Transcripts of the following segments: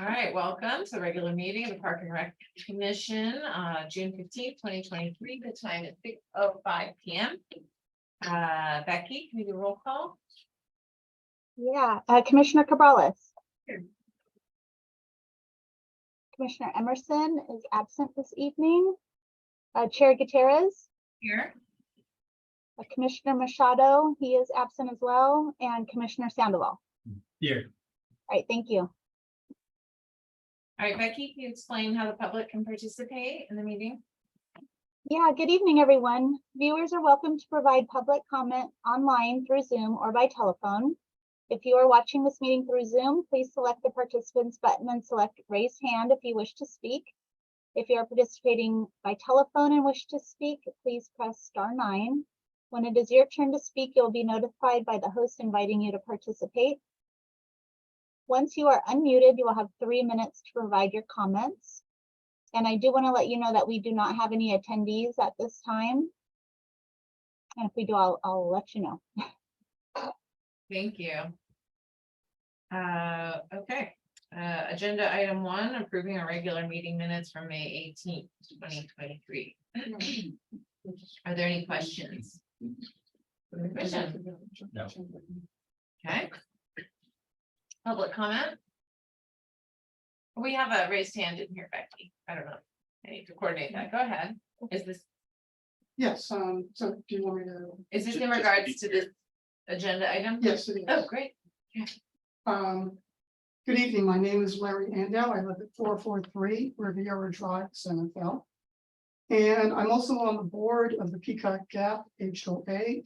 All right, welcome to the regular meeting of the Park and Rec Commission, June 15th, 2023. The time is 6:05 p.m. Becky, can you do a roll call? Yeah, Commissioner Cabrales. Here. Commissioner Emerson is absent this evening. Chair Gutierrez, Here. Commissioner Machado, he is absent as well, and Commissioner Sandoval. Here. All right, thank you. All right, Becky, can you explain how the public can participate in the meeting? Yeah, good evening, everyone. Viewers are welcome to provide public comment online through Zoom or by telephone. If you are watching this meeting through Zoom, please select the participants button and select raise hand if you wish to speak. If you are participating by telephone and wish to speak, please press *9. When it is your turn to speak, you'll be notified by the host inviting you to participate. Once you are unmuted, you will have 3 minutes to provide your comments. And I do want to let you know that we do not have any attendees at this time. And if we do, I'll let you know. Thank you. Okay. Agenda item 1, approving a regular meeting minutes from May 18th, 2023. Are there any questions? From the commission? No. Okay. Public comment? We have a raised hand in here, Becky. I don't know. I need to coordinate that. Go ahead. Is this So do you want me to? in Just to regards be to this agenda item? Yes, it is. Oh, great. Good evening, my name is Larry Andel. I live at 443 Riviera Drive, Centerville. And I'm also on the board of the Peacock Gap HOA.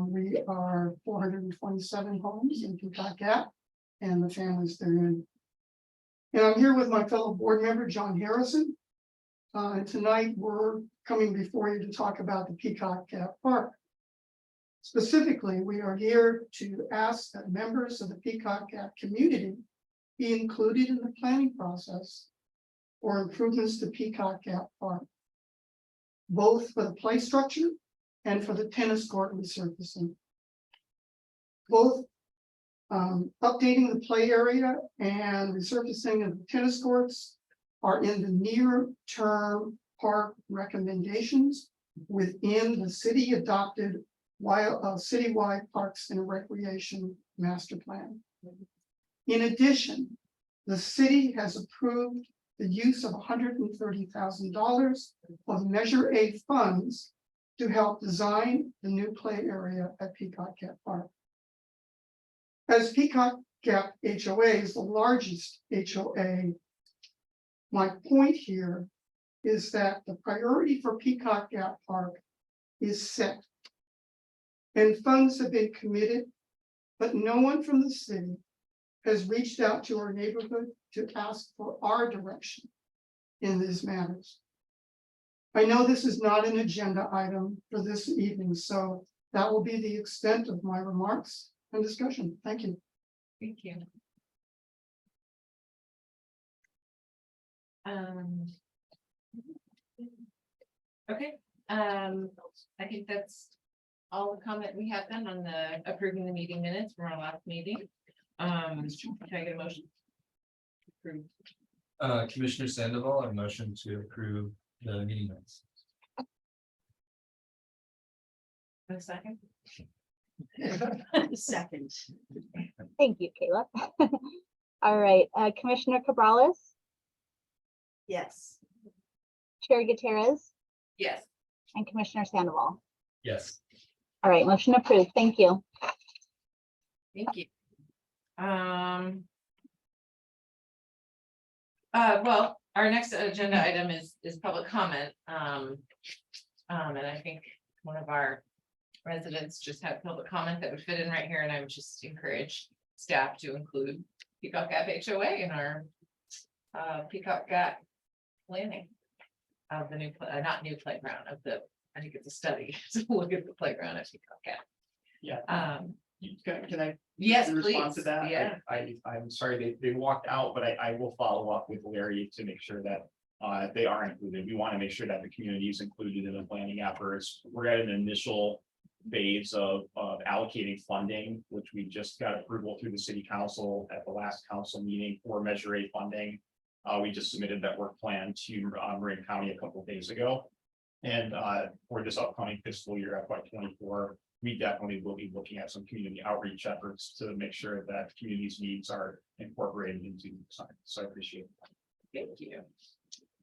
We are 427 homes in Peacock Gap and the families therein. And I'm here with my fellow board member, John Harrison. And tonight we're coming before you to talk about the Peacock Gap Park. Specifically, we are here to ask that members of the Peacock Gap community be included in the planning process for improvements to Peacock Gap Park, both for the play structure and for the tennis court resurfacing. Both updating the play area and resurfacing of the tennis courts are in the near-term park recommendations within the city adopted citywide parks and recreation master plan. In addition, the city has approved the use of $130,000 of Measure A funds to help design the new play area at Peacock Gap Park. As Peacock Gap HOA is the largest HOA, my point here is that the priority for Peacock Gap Park is set. And funds have been committed, but no one from the city has reached out to our neighborhood to ask for our direction in these matters. I know this is not an agenda item for this evening, so that will be the extent of my remarks and discussion. Thank you. Thank you. Okay, I think that's all the comment we have done on the approving the meeting minutes from our last meeting. Can I get a motion? Approved. Commissioner Sandoval, a motion to approve the meeting minutes. A second? Second. Thank you, Caleb. All right, Commissioner Cabrales, Yes. Chair Gutierrez, Yes. and Commissioner Sandoval. Yes. All right, motion approved. Thank you. Thank you. Well, our next agenda item is public comment. And I think one of our residents just had public comment that would fit in right here, and I would just encourage staff to include Peacock Gap HOA in our Peacock Gap planning of the new, not new playground of the, I think it's a study to look at the playground at Peacock Gap. Yeah. Can I Yes, respond please. to that? Yeah. I'm sorry, they walked out, but I will follow up with Larry to make sure that they are included. We want to make sure that the community is included in the planning efforts. We're at an initial phase of allocating funding, which we just got approval through the city council at the last council meeting for Measure A funding. We just submitted that work plan to Marin County a couple of days ago. And for this upcoming fiscal year FY 24, we definitely will be looking at some community outreach efforts to make sure that community's needs are incorporated into the design. So I appreciate it. Thank you.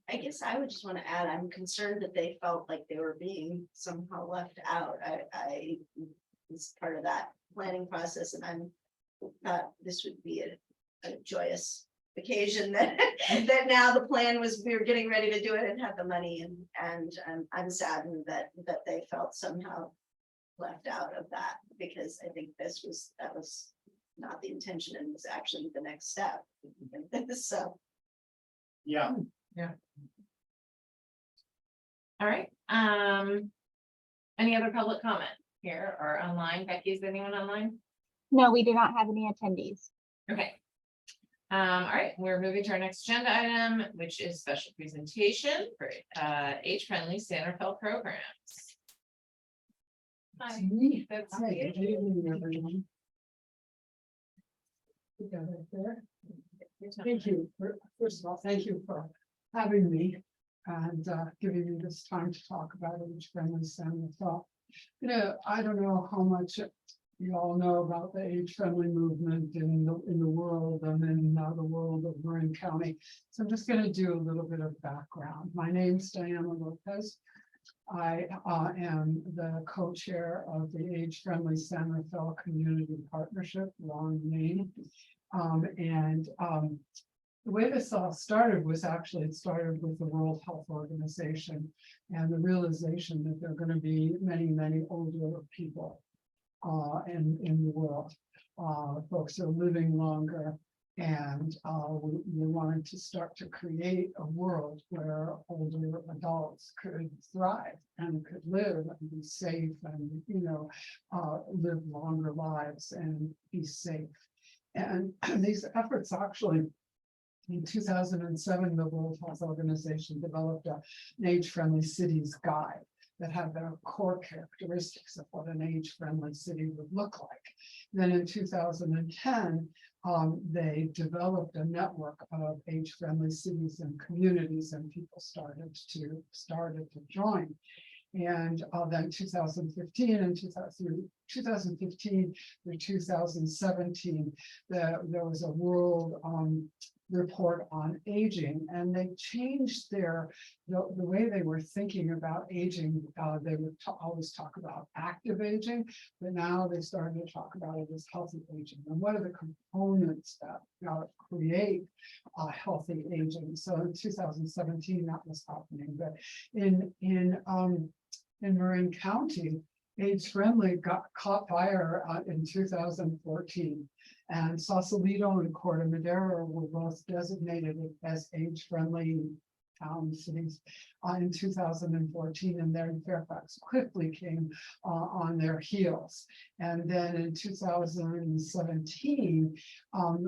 I guess I would just want to add, I'm concerned that they felt like they were being somehow left out. I was part of that planning process, and I'm thought this would be a joyous occasion that that now the plan was we were getting ready to do it and had the money, and I'm saddened that they felt somehow left out of that, because I think that was not the intention and was actually the next step. So Yeah, All right, any other public comment here or online? Becky, is anyone online? No, we do not have any attendees. Okay. All right, we're moving to our next agenda item, which is special presentation for age-friendly Santa Fe programs. Hi. That's Hi, you. good evening, everyone. You got it there. Thank you. First of all, thank you for having me and giving me this time to talk about age-friendly Santa Fe. You know, I don't know how much you all know about the age-friendly movement in the world and in the world of Marin County. So I'm just going to do a little bit of background. My name's Diana Lopez. I am the co-chair of the Age-Friendly Santa Fe Community Partnership, long name. The way this all started was actually, it started with the World Health Organization and the realization that there are going to be many, many older people in the world. Folks are living longer, and we wanted to start to create a world where older adults could thrive and could live and be safe and, you know, live longer lives and be safe. And these efforts actually, in 2007, the World Health Organization developed an age-friendly cities guide that had the core characteristics of what an age-friendly city would look like. Then in 2010, they developed a network of age-friendly cities and communities, and people started to join. And then 2015 and 2015 through 2017, there was a world report on aging, and they changed the way they were thinking about aging. They would always talk about active aging, but now they started to talk about it as healthy aging. And what are the components that create healthy aging? So in 2017, that was happening. But in Marin County, age-friendly caught fire in 2014. And Sausalito and Corte Madera were both designated as age-friendly cities in 2014, and then Fairfax quickly came on their heels. And then in 2017,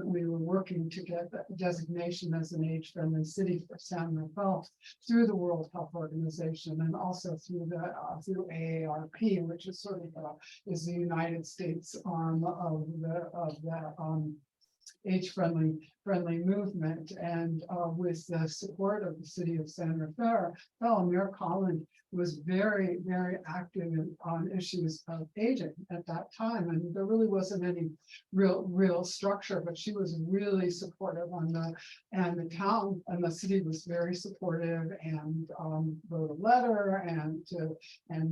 we were working to get the designation as an age-friendly city for San Rafael through the World Health Organization, and also through AARP, which is sort of is the United States arm of the age-friendly movement. And with the support of the city of San Rafael, Mayor Collin was very, very active on issues of aging at that time. And there really wasn't any real structure, but she was really supportive and the town and the city was very supportive, and wrote a letter, and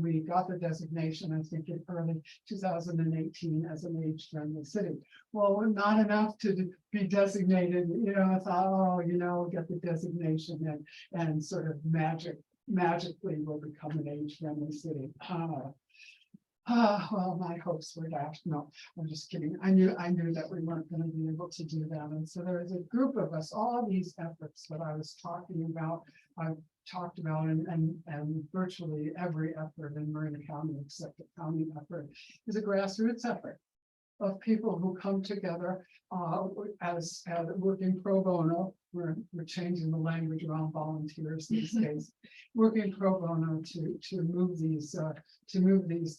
we got the designation, I think, in early 2018 as an age-friendly city. Well, not enough to be designated, you know. I thought, oh, you know, get the designation and sort of magically will become an age-friendly city. Well, my hopes were dashed. No, I'm just kidding. I knew that we weren't going to be able to do that. And so there was a group of us, all these efforts that I was talking about, I've talked about, and virtually every effort in Marin County, except the county effort, is a grassroots effort. of people who come together as working pro bono. We're changing the language around volunteers these days, working pro bono to move these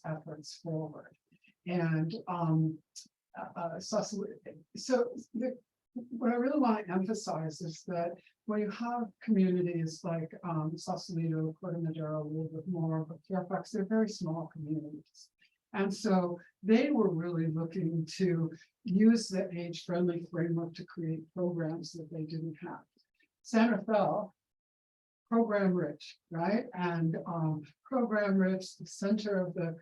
efforts forward. And what I really want to emphasize is that when you have communities like Sausalito, Corte Madera, a little bit more, but Fairfax, they're very small communities. And so they were really looking to use the age-friendly framework to create programs that they didn't have. San Rafael, program rich, right? And program rich, the center of the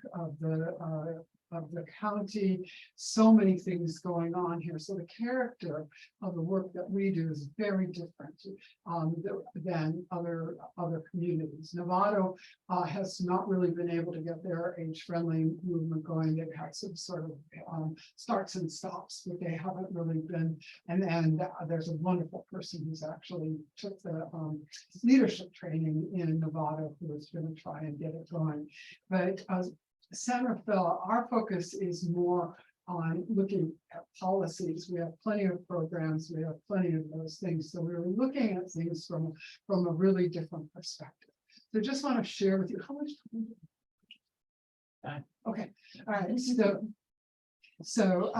county, so many things going on here. So the character of the work that we do is very different than other communities. Novato has not really been able to get their age-friendly movement going. They've had some sort of starts and stops, but they haven't really been. And there's a wonderful person who's actually took the leadership training in Novato who is going to try and get it going. But San Rafael, our focus is more on looking at policies. We have plenty of programs, we have plenty of those things. So we're looking at things from a really different perspective. So just want to share with you how much time. Okay, all right. So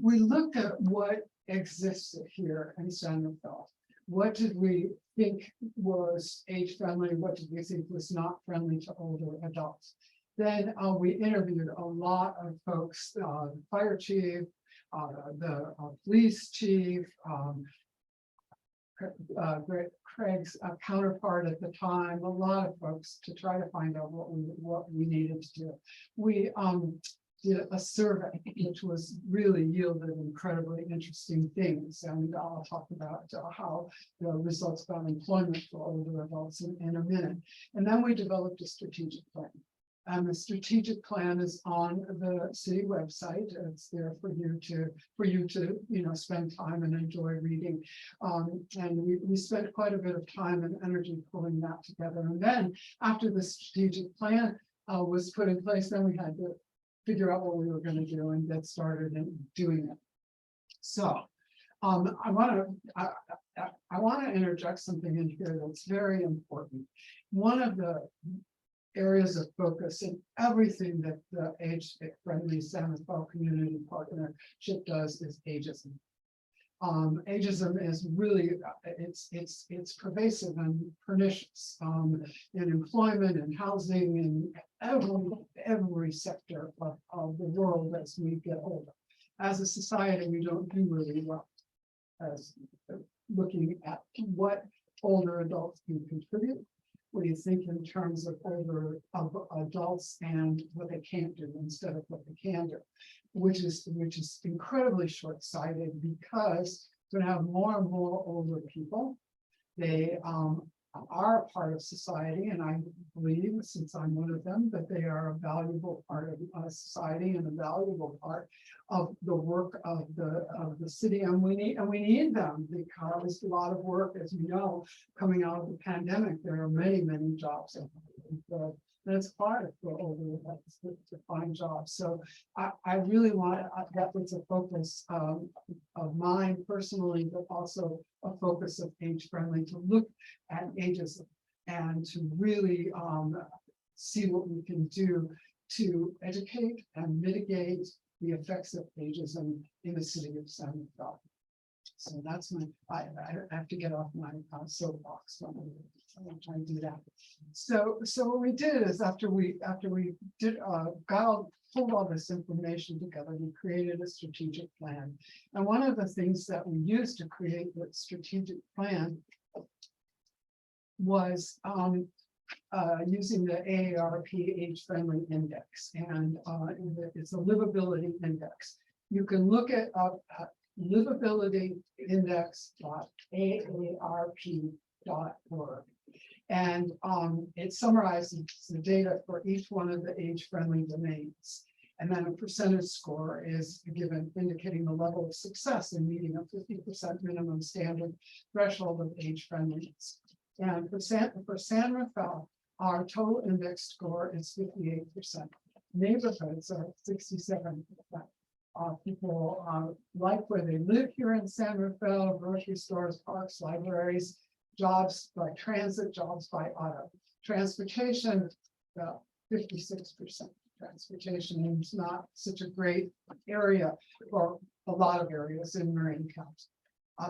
we looked at what existed here in San Rafael. What did we think was age friendly? What did we think was not friendly to older adults? Then we interviewed a lot of folks, the fire chief, the police chief, Craig's counterpart at the time, a lot of folks to try to find out what we needed to do. We did a survey, which was really yielded incredibly interesting things. And I'll talk about how the results about employment for older adults in a minute. And then we developed a strategic plan. And the strategic plan is on the city website. It's there for you to spend time and enjoy reading. And we spent quite a bit of time and energy pulling that together. And then after the strategic plan was put in place, then we had to figure out what we were going to do and get started in doing it. So I want to interject something in here that's very important. One of the areas of focus in everything that the age-friendly San Rafael Community Partnership does is ageism. Ageism is really, it's pervasive and pernicious in employment and housing and every sector of the world as we get older. As a society, we don't do really well as looking at what older adults can contribute. What do you think in terms of older adults and what they can't do instead of what they can do, which is incredibly short-sighted because we're going to have more and more older people. They are a part of society, and I believe, since I'm one of them, that they are a valuable part of society and a valuable part of the work of the city, and we need them because a lot of work, as you know, coming out of the pandemic, there are many jobs, and it's hard for older adults to find jobs. So I really want that was a focus of mine personally, but also a focus of age friendly, to look at ageism and to really see what we can do to educate and mitigate the effects of ageism in the city of San Rafael. So that's I have to get off my soapbox. I'm trying to do that. So what we did is after we did pulled all this information together, we created a strategic plan. And one of the things that we used to create the strategic plan was using the AARP Age-Friendly Index, and it's a livability index. You can look at livabilityindex.aarp.org. And it summarizes the data for each one of the age-friendly domains. And then a percentage score is given, indicating the level of success in meeting a 50% minimum standard threshold of age friendliness. And for San Rafael, our total index score is 58%. Neighborhoods are 67%. People like where they live here in San Rafael, grocery stores, parks, libraries, jobs by transit, jobs by auto. Transportation, about 56%. Transportation is not such a great area for a lot of areas in Marin County.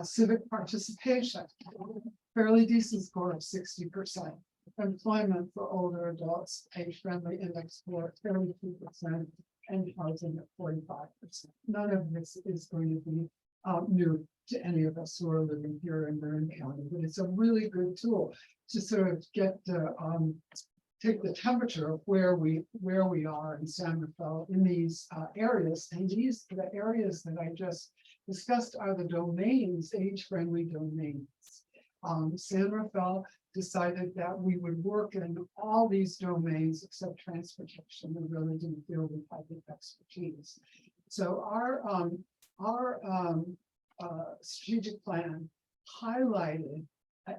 Civic participation, fairly decent score of 60%. Employment for older adults, age-friendly index score 32%, and housing at 45%. None of this is going to be new to any of us who are living here in Marin County, but it's a really good tool to sort of get the take the temperature of where we are in San Rafael in these areas. And the areas that I just discussed are the domains, age-friendly domains. San Rafael decided that we would work in all these domains except transportation. We really didn't feel we had the expertise. So our strategic plan highlighted,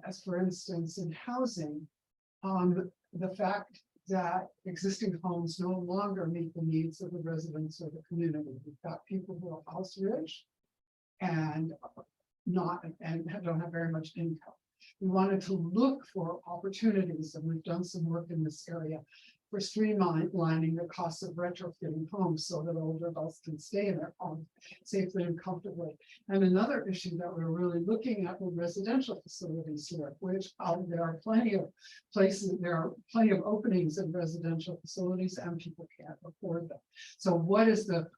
as for instance, in housing, the fact that existing homes no longer meet the needs of the residents of the community. We've got people who are house rich and don't have very much income. We wanted to look for opportunities, and we've done some work in this area for streamlining the cost of retrofitting homes so that older adults can stay in their home safely and comfortably. And another issue that we're really looking at were residential facilities here, which there are plenty of places, there are plenty of openings in residential facilities, and people can't afford them. So what does that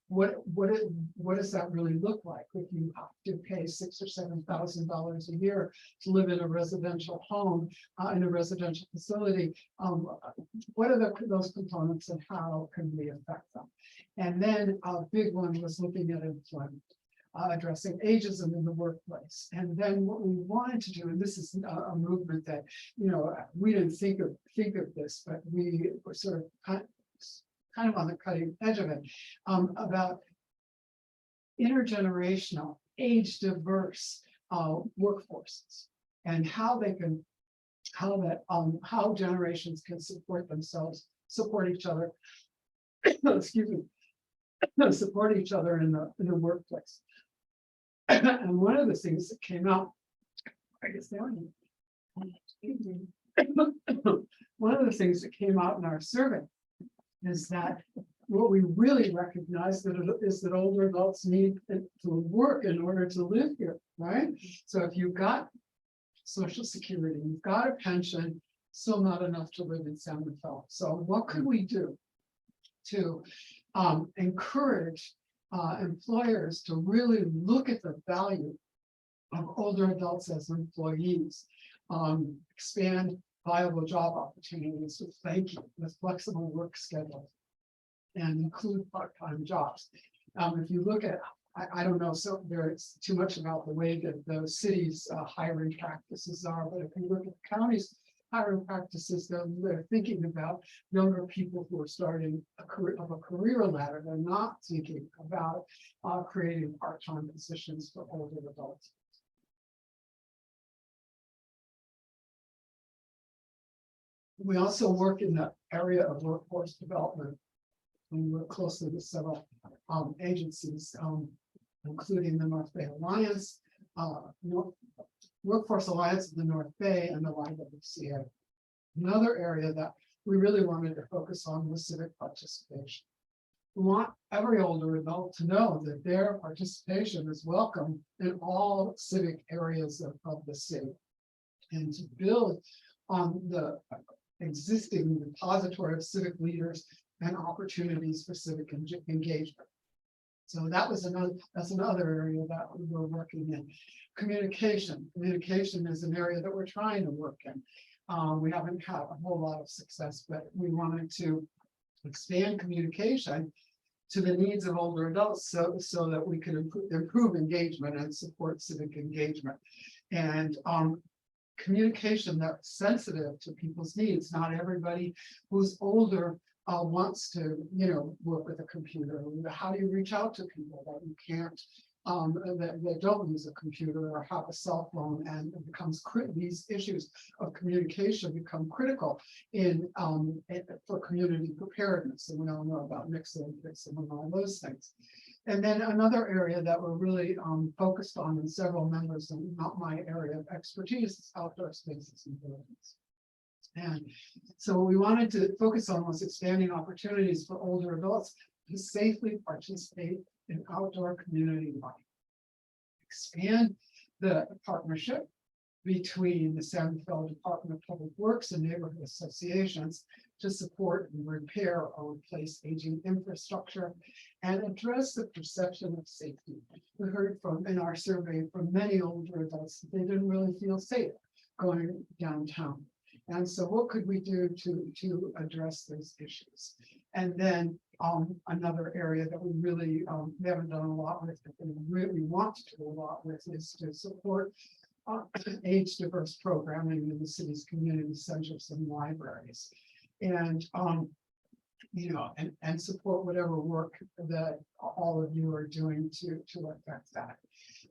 really look like if you have to pay $6,000 or $7,000 a year to live in a residential home in a residential facility? What are those components and how can we affect them? And then a big one was looking at employment, addressing ageism in the workplace. And then what we wanted to do, and this is a movement that, we didn't think of this, but we were sort of kind of on the cutting edge of it, about intergenerational, age diverse workforces and how they can how generations can support themselves, support each other, excuse me, support each other in the workplace. And one of the things that came out, I guess one of the things that came out in our survey is that what we really recognize is that older adults need to work in order to live here, right? So if you've got Social Security, you've got a pension, still not enough to live in San Rafael. So what could we do to encourage employers to really look at the value of older adults as employees, expand viable job opportunities with flexible work schedules, and include part-time jobs. If you look at, I don't know, so there's too much about the way that the city's hiring practices are, but if you look at the county's hiring practices, they're thinking about younger people who are starting a career ladder. They're not thinking about creating part-time positions for older adults. We also work in the area of workforce development. We work closely with several agencies, including the North Bay Alliance, Workforce Alliance of the North Bay, and the YWCA. Another area that we really wanted to focus on was civic participation. We want every older adult to know that their participation is welcome in all civic areas of the city, and to build on the existing repository of civic leaders and opportunities for civic engagement. So that's another area that we're working in. Communication is an area that we're trying to work in. We haven't had a whole lot of success, but we wanted to expand communication to the needs of older adults so that we can improve engagement and support civic engagement. And communication that's sensitive to people's needs. Not everybody who's older wants to, work with a computer. How do you reach out to people that you can't, that don't use a computer or have a cell phone? And it becomes these issues of communication become critical for community preparedness. And we all know about Nixon and all those things. And then another area that we're really focused on, and several members, and not my area of expertise, is outdoor spaces and buildings. And so what we wanted to focus on was expanding opportunities for older adults to safely participate in outdoor community life. Expand the partnership between the San Rafael Department of Public Works and neighborhood associations to support and repair or replace aging infrastructure and address the perception of safety. We heard from in our survey from many older adults that they didn't really feel safe going downtown. And so what could we do to address those issues? And then another area that we really we haven't done a lot with, but we really want to do a lot with, is to support age diverse programming in the city's community centers and libraries. And you know, and support whatever work that all of you are doing to affect that.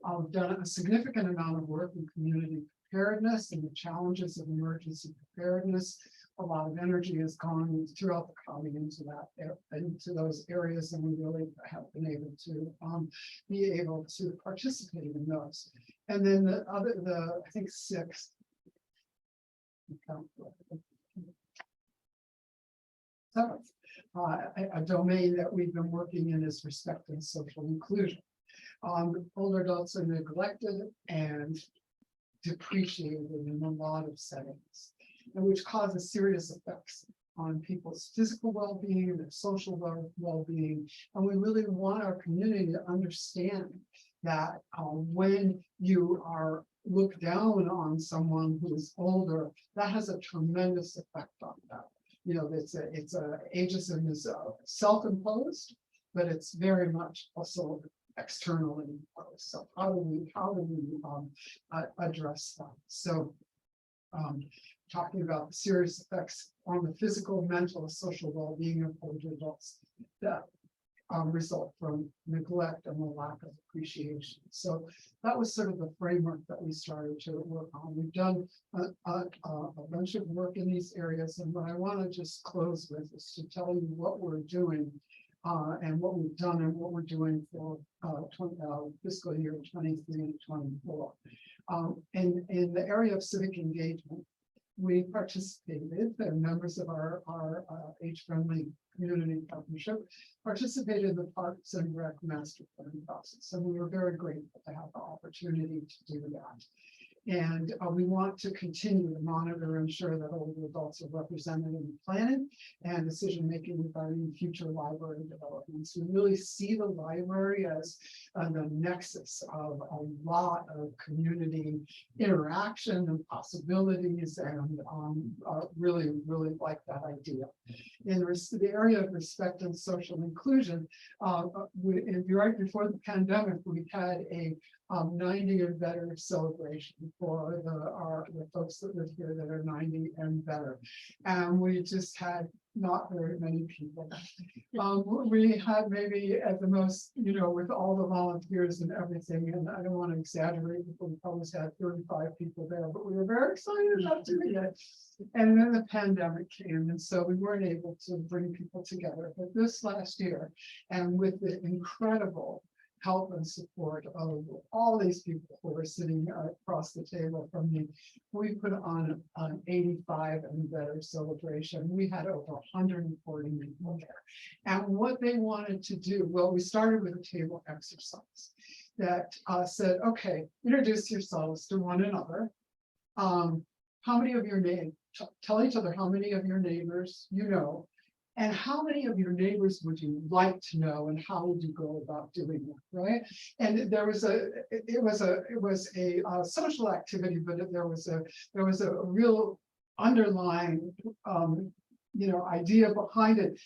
I've done a significant amount of work in community preparedness and the challenges of emergency preparedness. A lot of energy has gone throughout the county into those areas, and we really have been able to participate in those. And then I think sixth. Seventh, a domain that we've been working in is respect and social inclusion. Older adults are neglected and depreciated in a lot of settings, and which causes serious effects on people's physical well-being, their social well-being. And we really want our community to understand that when you are looked down on someone who is older, that has a tremendous effect on them. You know, ageism is self-imposed, but it's very much also externally imposed. So how do we address that? So talking about the serious effects on the physical, mental, and social well-being of older adults that result from neglect and the lack of appreciation. So that was sort of the framework that we started to work on. We've done a bunch of work in these areas, and what I want to just close with is to tell you what we're doing and what we've done and what we're doing for fiscal year 23 and 24. In the area of civic engagement, we participated, the members of our age-friendly community partnership participated in the Parks and Rec master plan process. And we were very grateful to have the opportunity to do that. And we want to continue to monitor and ensure that older adults are represented in the planning and decision-making regarding future library developments. We really see the library as the nexus of a lot of community interaction and possibilities, and really like that idea. In the area of respect and social inclusion, right before the pandemic, we had a 90 and better celebration for the folks that live here that are 90 and better. And we just had not very many people. We had maybe at the most, you know, with all the volunteers and everything, and I don't want to exaggerate, we probably had 35 people there, but we were very excited about doing it. And then the pandemic came, and so we weren't able to bring people together. But this last year, and with the incredible help and support of all these people who are sitting across the table from me, we put on an 85 and better celebration. We had over 140 people there. And what they wanted to do, well, we started with a table exercise that said, okay, introduce yourselves to one another. How many of your neighbors, tell each other how many of your neighbors you know, and how many of your neighbors would you like to know, and how would you go about doing that, right? And there was it was a social activity, but there was a real underlying idea behind it,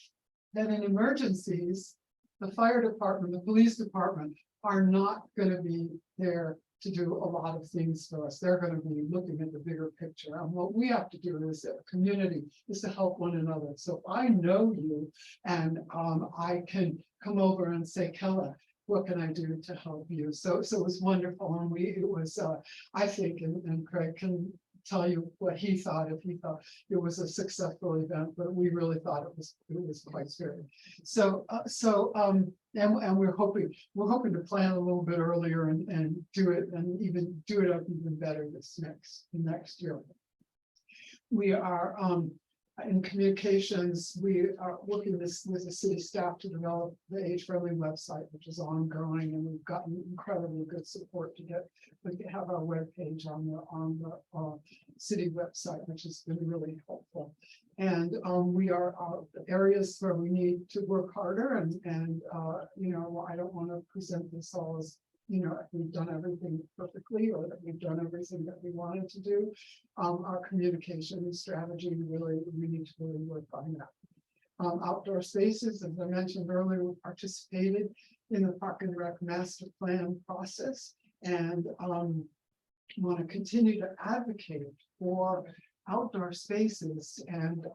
that in emergencies, the fire department, the police department are not going to be there to do a lot of things for us. They're going to be looking at the bigger picture. And what we have to do as a community is to help one another. So if I know you and I can come over and say, Kella, what can I do to help you? So it was wonderful. And it was, I think, and Craig can tell you what he thought, if he thought it was a successful event, but we really thought it was quite good. So, and we're hoping to plan a little bit earlier and do it, and even do it up even better this next year. We are in communications, we are working with the city staff to develop the age-friendly website, which is ongoing, and we've gotten incredibly good support to get, we have our webpage on the city website, which has been really helpful. And we are areas where we need to work harder, and you know, I don't want to present this all as, you know, we've done everything perfectly, or that we've done everything that we wanted to do. Our communication strategy, we need to really work on that. Outdoor spaces, as I mentioned earlier, we participated in the Park and Rec master plan process, and want to continue to advocate for outdoor spaces and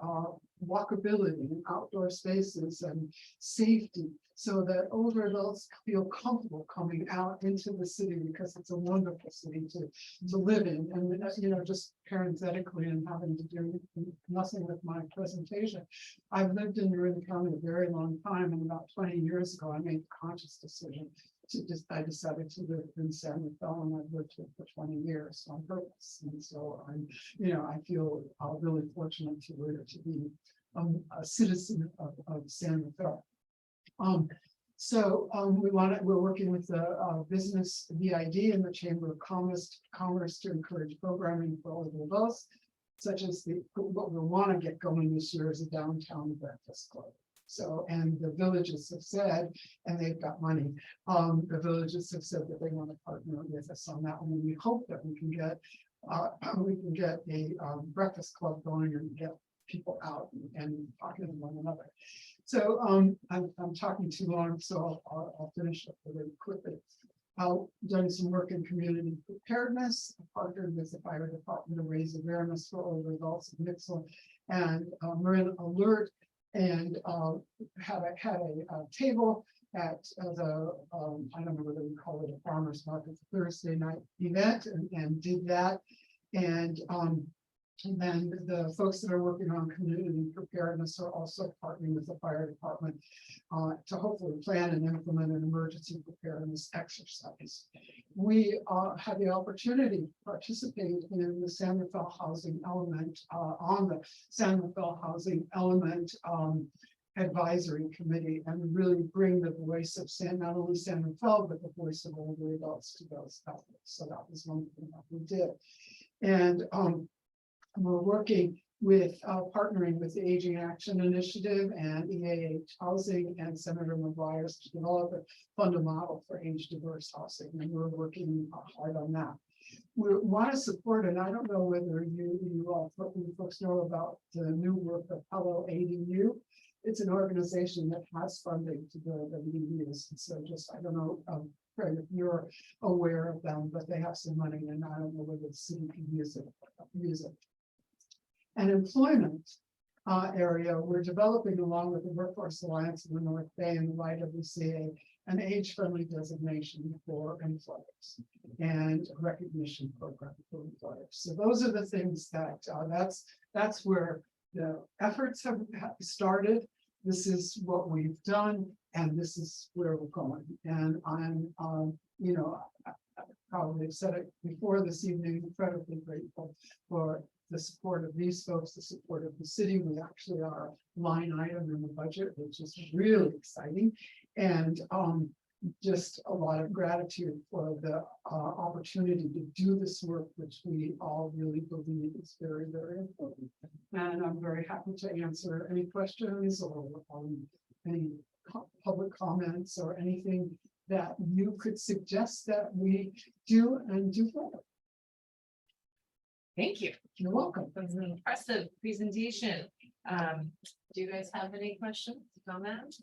walkability in outdoor spaces and safety, so that older adults feel comfortable coming out into the city, because it's a wonderful city to live in. And you know, just parenthetically, and having to do nothing with my presentation, I've lived in Marin County a very long time, and about 20 years ago I made a conscious decision I decided to live in San Rafael, and I've lived here for 20 years on purpose. And so you know, I feel really fortunate to be a citizen of San Rafael. We're working with the business VID and the Chamber of Commerce to encourage programming for older adults, such as what we want to get going this year is a downtown breakfast club. So, and the villages have said, and they've got money, the villages have said that they want to partner with us on that one. And we hope that we can get a breakfast club going and get people out and talking to one another. So I'm talking too long, so I'll finish up really quickly. I've done some work in community preparedness, partnered with the fire department to raise awareness for older adults in Mixel and Marin Alert, and had a table at the I don't know whether we call it a farmer's market, Thursday night event, and did that. And then the folks that are working on community preparedness are also partnering with the fire department to hopefully plan and implement an emergency preparedness exercise. We had the opportunity to participate in the San Rafael Housing Element on the San Rafael Housing Element Advisory Committee, and really bring the voice of not only San Rafael, but the voice of older adults to those efforts. So that was one thing that we did. And we're working with partnering with the Aging Action Initiative and EAH Housing and Senator McGuire's to develop a fundamental model for age diverse housing, and we're working hard on that. We want to support, and I don't know whether you all folks know about the new work of Hello ADU. It's an organization that has funding to build ADUs, and so just I don't know, Craig, if you're aware of them, but they have some money, and I don't know whether the city can use it. And employment area, we're developing along with the Workforce Alliance in the North Bay and the YWCA an age-friendly designation for employers and a recognition program for employers. So those are the things that that's where the efforts have started. This is what we've done, and this is where we're going. And I'm, you know, I probably said it before this evening, incredibly grateful for the support of these folks, the support of the city. We actually are a line item in the budget, which is really exciting. And just a lot of gratitude for the opportunity to do this work, which we all really believe is very, very important. And I'm very happy to answer any questions or any public comments or anything that you could suggest that we do and do better. Thank you. You're welcome. That was an impressive presentation. Do you guys have any questions, comments?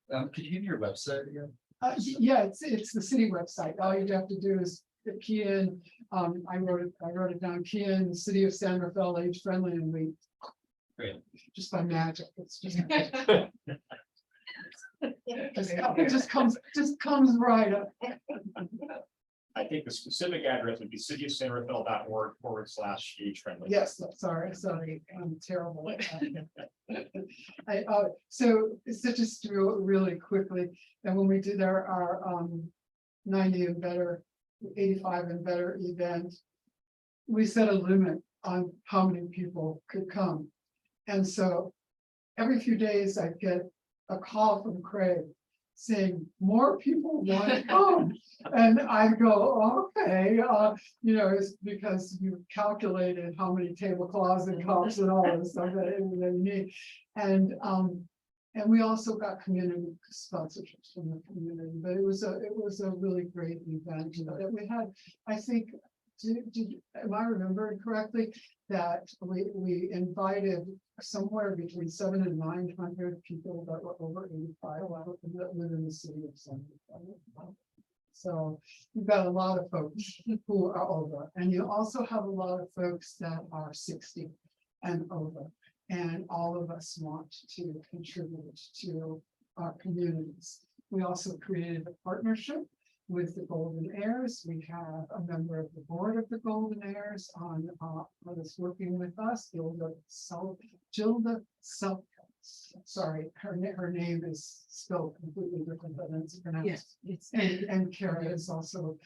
Could you give me your website again? Yeah, it's the city website. All you have to do is key in. I wrote it down. Key in the city of San Rafael age friendly, and we Great. just by magic. It's just it just comes right up. I think think the specific address would be cityofsanrafael.org/age friendly. Yes, sorry, I'm terrible at that. So just really quickly, and when we did our 90 and better, 85 and better event, we set a limit on how many people could come. And so every few days I get a call from Craig saying more people want to come. And I go, okay, it's because you calculated how many tablecloths and cups and all this stuff that you need. And we also got community sponsorships from the community, but it was a really great event that we had. I think, am I remembering correctly, that we invited somewhere between 700 and 900 people that were over 85 that live in the city of San Rafael. So you've got a lot of folks who are over, and you also have a lot of folks that are 60 and over. And all of us want to contribute to our communities. We also created a partnership with the Golden Heirs. We have a member of the board of the Golden Heirs on that's working with us, Gilda Selk. Sorry, her name is spelled completely different than it's pronounced. And Kara is also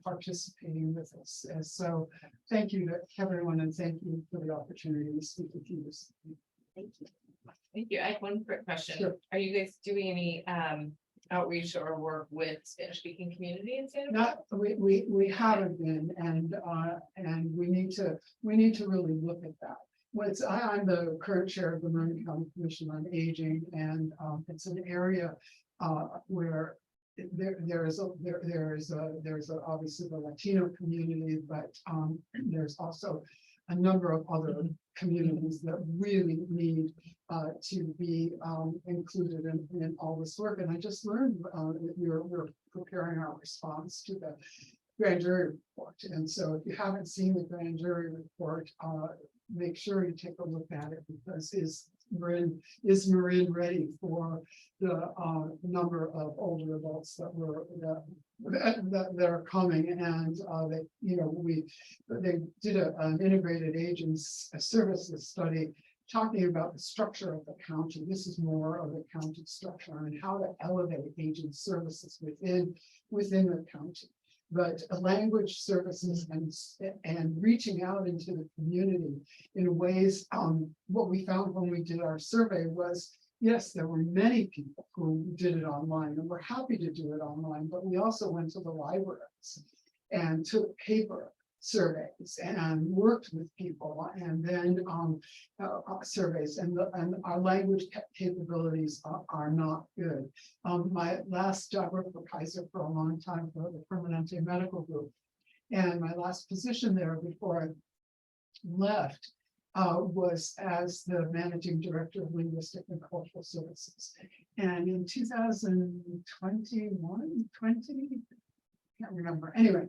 participating with us. And so thank you to everyone, and thank you for the opportunity to speak with you. Thank you. Thank you. I have one quick question. Sure. Are you guys doing any outreach or work with Spanish speaking community in Santa Fe? Not, we haven't been, and we need to really look at that. I'm the current chair of the Marin County Commission on Aging, and it's an area where there is obviously the Latino community, but there's also a number of other communities that really need to be included in all this work. And I just learned that we're preparing our response to the grand jury report. And so if you haven't seen the grand jury report, make sure you take a look at it, because is Marin ready for the number of older adults that are coming, and they did an integrated agents services study talking about the structure of the county. This is more of the county structure and how to elevate agent services within the county. But language services and reaching out into the community in ways, what we found when we did our survey was, yes, there were many people who did it online, and we're happy to do it online, but we also went to the libraries and took paper surveys and worked with people, and then surveys, and our language capabilities are not good. My last job worked for Kaiser for a long time for the Permanente Medical Group, and my last position there before I left was as the managing director of linguistic and cultural services. And in 2021, can't remember. Anyway,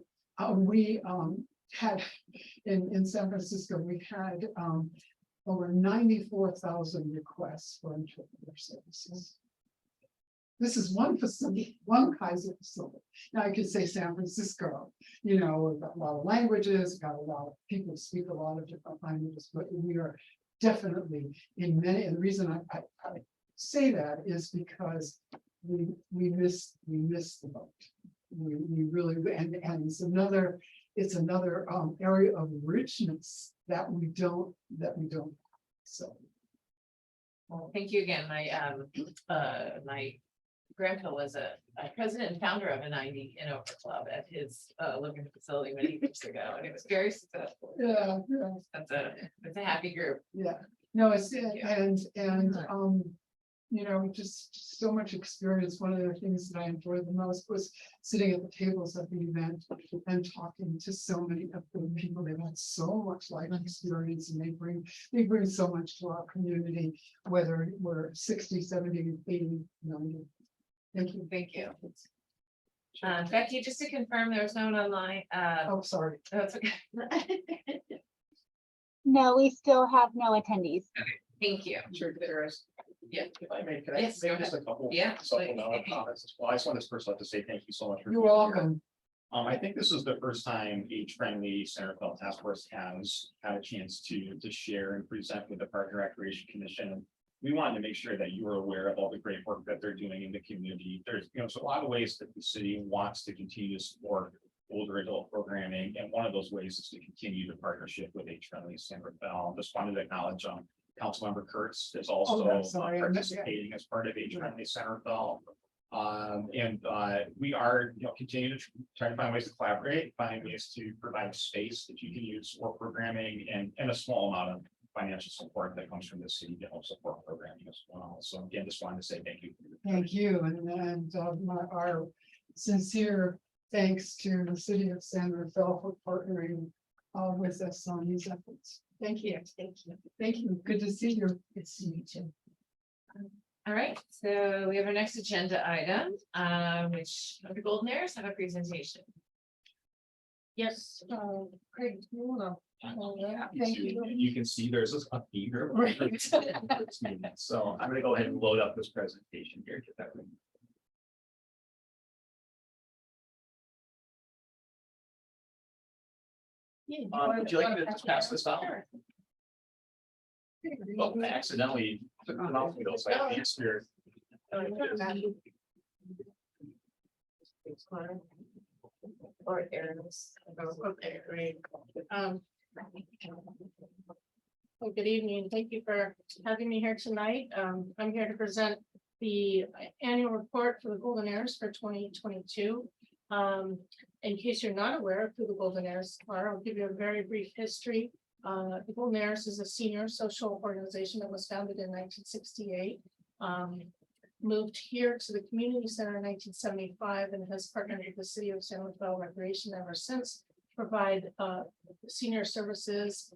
we had in San Francisco, we had over 94,000 requests for interpreter services. This is one facility, one Kaiser facility. Now I could say San Francisco, we've got a lot of languages, got a lot of people who speak a lot of different languages, but we are definitely in many, and the reason I say that is because we miss the boat. We really, and it's another area of richness that we don't. So. Well, thank you again. My grandpa was a president and founder of a 90 and over club at his living facility many years ago, and it was very successful. Yeah. It's a happy group. Yeah. No, it's Thank you. and just so much experience. One of the things that I enjoyed the most was sitting at the tables at the event and talking to so many of the people. They've had so much life experience, and they bring so much to our community, whether we're 60, 70, 80, 90. Thank you. Thank you. Becky, just to confirm, there was no one online. Oh, sorry. That's okay. No, we still have no attendees. Thank you. Sure, there is. Yeah. If I may, can I Yes, make go just a couple Yeah, supplemental please. comments? Well, I just want this person to say thank you so much for. You're being here. welcome. I think this is the first time age-friendly Centerville Task Force has had a chance to share and present with the Park and Recreation Commission. We wanted to make sure that you are aware of all the great work that they're doing in the community. There's, so a lot of ways that the city wants to continue to support older adult programming, and one of those ways is to continue the partnership with age-friendly Centerville. Just wanted to acknowledge, Councilmember Kurtz is also I'm sorry, I missed that. participating as part of age-friendly Centerville. We are, continue to try to find ways to collaborate, find ways to provide space that you can use for programming and a small amount of financial support that comes from the city to help support programming as well. So again, just wanted to say thank you. Thank you, our sincere thanks to the city of San Rafael for partnering with us on these efforts. Thank you. Thank you. Thank you. Good to see you. Good to see you too. All right, so we have our next agenda item, which the Golden Heirs have a presentation. Yes, Craig, you wanna? Thank you. And you can see there's a theme here. Right. So I'm gonna go ahead and load up this presentation here. Get that ready. Would you like to just pass this out? Oh, I accidentally took it off wheels. I have the spirit. Or errands. Okay, great. Well, good evening. Thank you for having me here tonight. I'm here to present the annual report for the Golden Heirs for 2022. In case you're not aware of who the Golden Heirs are, I'll give you a very brief history. The Golden Heirs is a senior social organization that was founded in 1968. Moved here to the community center in 1975 and has partnered with the city of San Rafael Recreation ever since to provide senior services,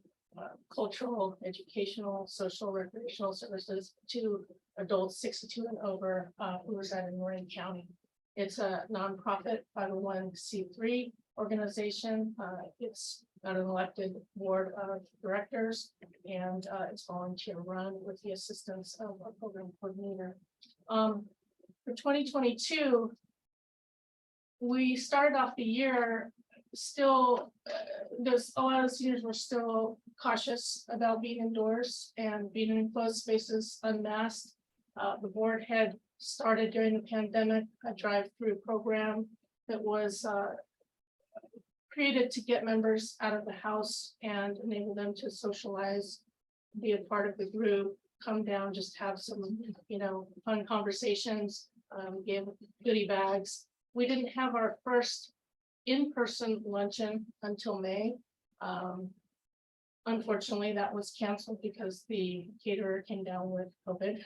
cultural, educational, social, recreational services to adults 62 and over who reside in Marin County. It's a nonprofit 501c3 organization. It's got an elected board of directors and it's volunteer run with the assistance of a program coordinator. For 2022, we started off the year still, there's a lot of seniors were still cautious about being indoors and being in enclosed spaces unmasked. The board had started during the pandemic a drive-through program that was created to get members out of the house and enable them to socialize, be a part of the group, come down, just have some, fun conversations, give goodie bags. We didn't have our first in-person luncheon until May. Unfortunately, that was canceled because the caterer came down with COVID.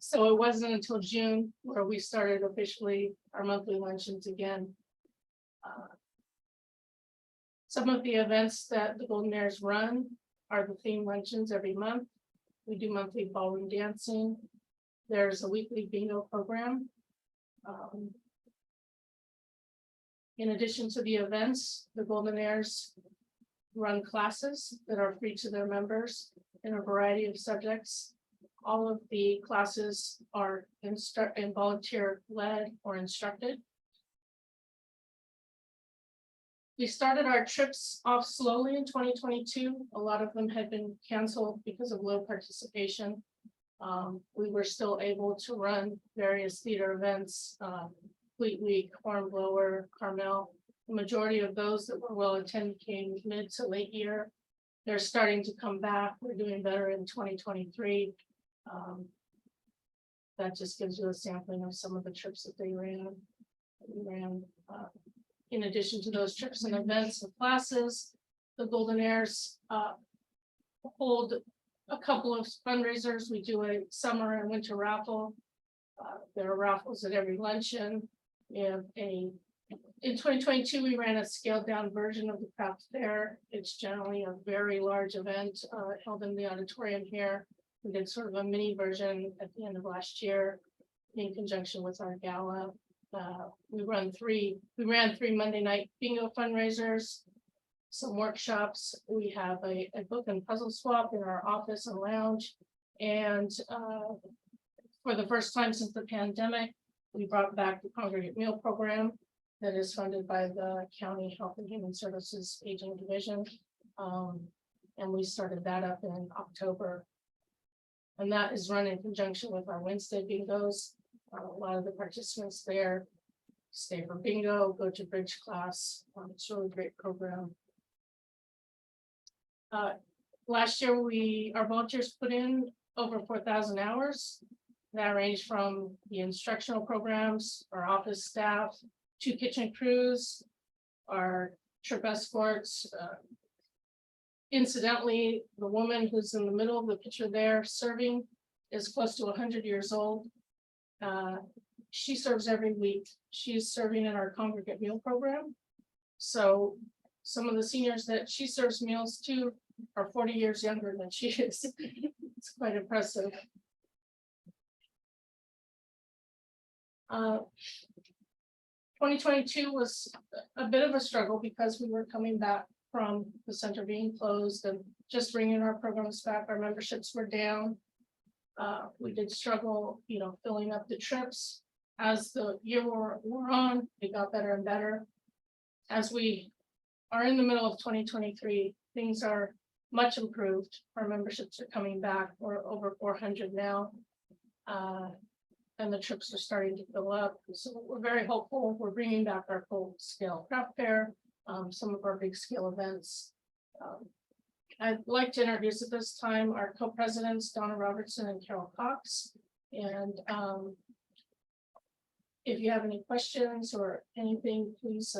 So it wasn't until June where we started officially our monthly luncheons again. Some of the events that the Golden Heirs run are the theme luncheons every month. We do monthly ballroom dancing. There's a weekly bingo program. In addition to the events, the Golden Heirs run classes that are free to their members in a variety of subjects. All of the classes are volunteer led or instructed. We started our trips off slowly in 2022. A lot of them had been canceled because of low participation. We were still able to run various theater events, Fleet Week, Hornblower, Carmel. The majority of those that were well attended came mid to late year. They're starting to come back. We're doing better in 2023. That just gives you a sampling of some of the trips that they ran. In addition to those trips and events and classes, the Golden Heirs hold a couple of fundraisers. We do a summer and winter raffle. There are raffles at every luncheon. We have in 2022, we ran a scaled down version of the craft fair. It's generally a very large event held in the auditorium here. We did sort of a mini version at the end of last year in conjunction with our gala. We ran three Monday night bingo fundraisers, some workshops. We have a book and puzzle swap in our office and lounge. And for the first time since the pandemic, we brought back the congregate meal program. that is funded by the County Health and Human Services Aging Division. And we started that up in October. And that is run in conjunction with our Wednesday bingos. A lot of the participants there stay for bingo, go to bridge class. It's a really great program. Last year, our volunteers put in over 4,000 hours. That ranged from the instructional programs, our office staff, 2 kitchen crews, our trip escorts. Incidentally, the woman who's in the middle of the picture there serving is close to 100 years old. She serves every week. She's serving in our congregate meal program. So some of the seniors that she serves meals to are 40 years younger than she is. It's quite impressive. 2022 was a bit of a struggle because we were coming back from the center being closed and just bringing our programs back. Our memberships were down. We did struggle, filling up the trips. As the year wore on, it got better and better. As we are in the middle of 2023, things are much improved. Our memberships are coming back. We're over 400 now. And the trips are starting to fill up. So we're very hopeful. We're bringing back our full scale craft fair, some of our big scale events. I'd like to introduce at this time our co-presidents, Donna Robertson and Carol Cox. And if you have any questions or anything, please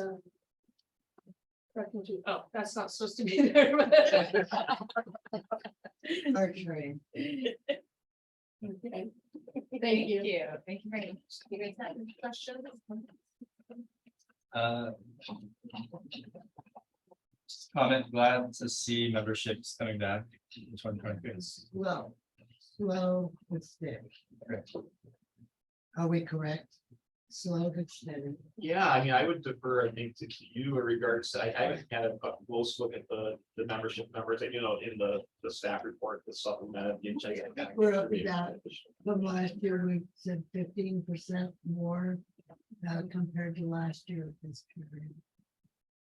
direct me to, oh, that's not supposed to be there. Archery. Okay. Thank you. Thank you very much. You guys have any questions? Just comment, glad to see memberships coming back in 2023. Slow, slow but steady. Are we correct? Slow but steady. Yeah, I mean, I would defer, I think, to you in regards to, I haven't had a close look at the membership numbers, in the staff report, the supplement. We're up about, from last year, we said 15% more compared to last year at this period.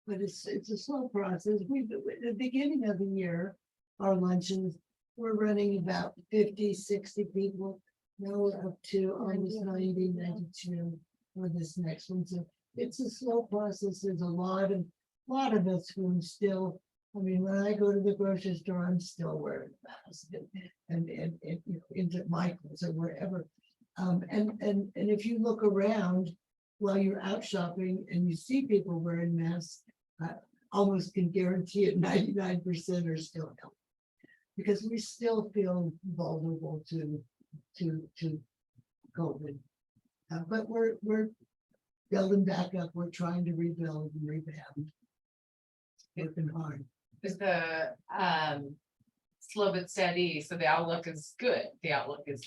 But it's a slow process. At the beginning of the year, our luncheons, we're running about 50, 60 people. Now we're up to almost 90, 92 for this next one. So it's a slow process. There's a lot of us who still, I mean, when I go to the grocery store, I'm still wearing a mask and into Michael's or wherever. And if you look around while you're out shopping and you see people wearing masks, I almost can guarantee it 99% are still healthy. Because we still feel vulnerable to COVID. But we're building back up. We're trying to rebuild and rebound. Working hard. Is the slow but steady, so the outlook is good. The outlook is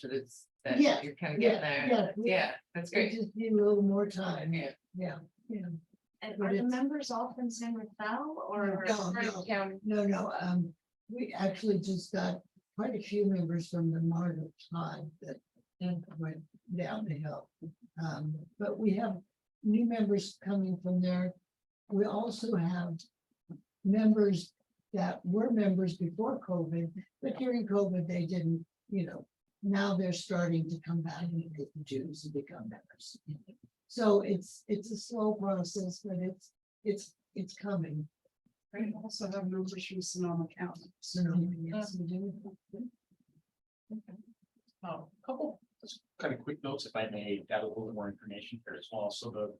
that Yeah, you're kind of getting there. Yeah, that's We great. just need a little more time. Yeah. Yeah. And But are the it's- members all from San Rafael or? No. We actually just got quite a few members from the Margaret tribe that went down the hill. But we have new members coming from there. We also have members that were members before COVID, but during COVID, they didn't, now they're starting to come back and make the dues and become members. So it's a slow process, but it's coming. We also have members from Sonoma County. So yes, we do. Couple just kind of quick notes, if I may, add a little bit more information here as well. So the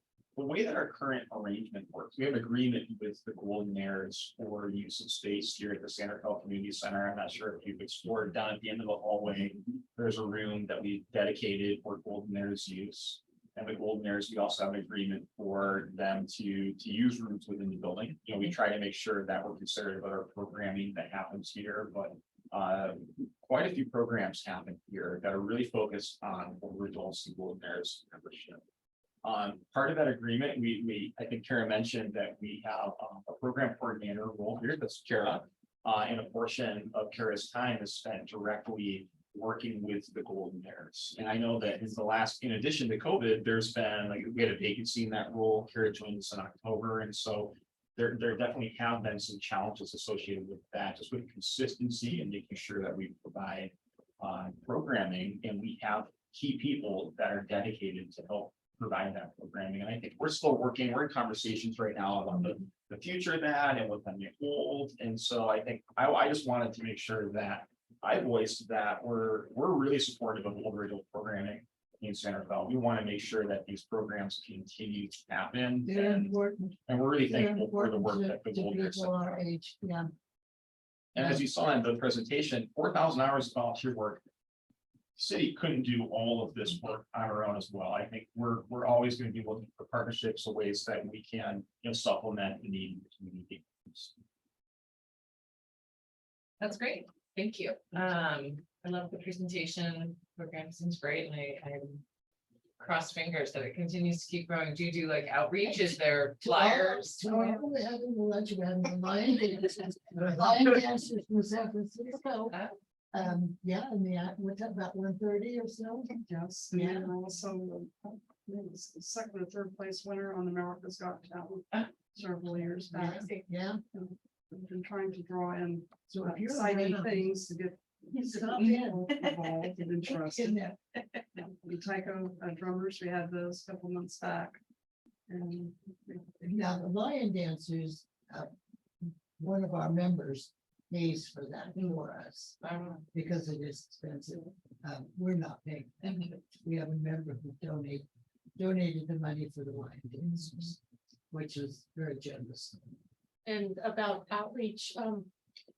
way that our current arrangement works, we have an agreement with the Golden Heirs for use of space here at the San Rafael Community Center. I'm not sure if you've explored down at the end of the hallway. There's a room that we dedicated for Golden Heirs use. And the Golden Heirs, we also have an agreement for them to use rooms within the building. We try to make sure that we're considerate of our programming that happens here, but quite a few programs happen here that are really focused on older adults and Golden Heirs membership. Part of that agreement, I think Kara mentioned that we have a program coordinator role here, that's Kara, and a portion of Kara's time is spent directly working with the Golden Bears. And I know that in addition to COVID, there's been, like, we had a vacancy in that role, Kara joined us in October, and so there definitely have been some challenges associated with that, just with consistency and making sure that we provide programming, and we have key people that are dedicated to help provide that programming. And I think we're in conversations right now about the future of that and what that may hold. And so I think I just wanted to make sure that I voiced that we're really supportive of Old Regional programming in Centerville. We want to make sure that these programs continue to happen. They're important. And we're really They're thankful for the work important that the to Golden Bears have people our done. age, yeah. And as you saw in the presentation, 4,000 hours of volunteer work. City couldn't do all of this work on our own as well. I think we're always going to be looking for partnerships or ways that we can, supplement the need of the community. That's great. Thank you. I love the presentation. Program seems great, and I cross fingers that it continues to keep growing. Do you do like outreach? Is there flyers? Tomorrow we're having the lunch, we're having the lion dances. Lion dances from San Francisco. Yeah, and what's that, about 1:30 or so? Yes, Yeah. and also, the second or third place winner on America's Got Talent several years back. Yeah, We've been trying to draw in so if you're exciting around, things to get stop in. involved and interested. In there. The Tyco drummers, we had those a couple months back. And Now, the lion dancers, one of our members pays for that for us because it is expensive. We're not paying. We have a member who donated the money for the lion dancers, which is very generous. And about outreach,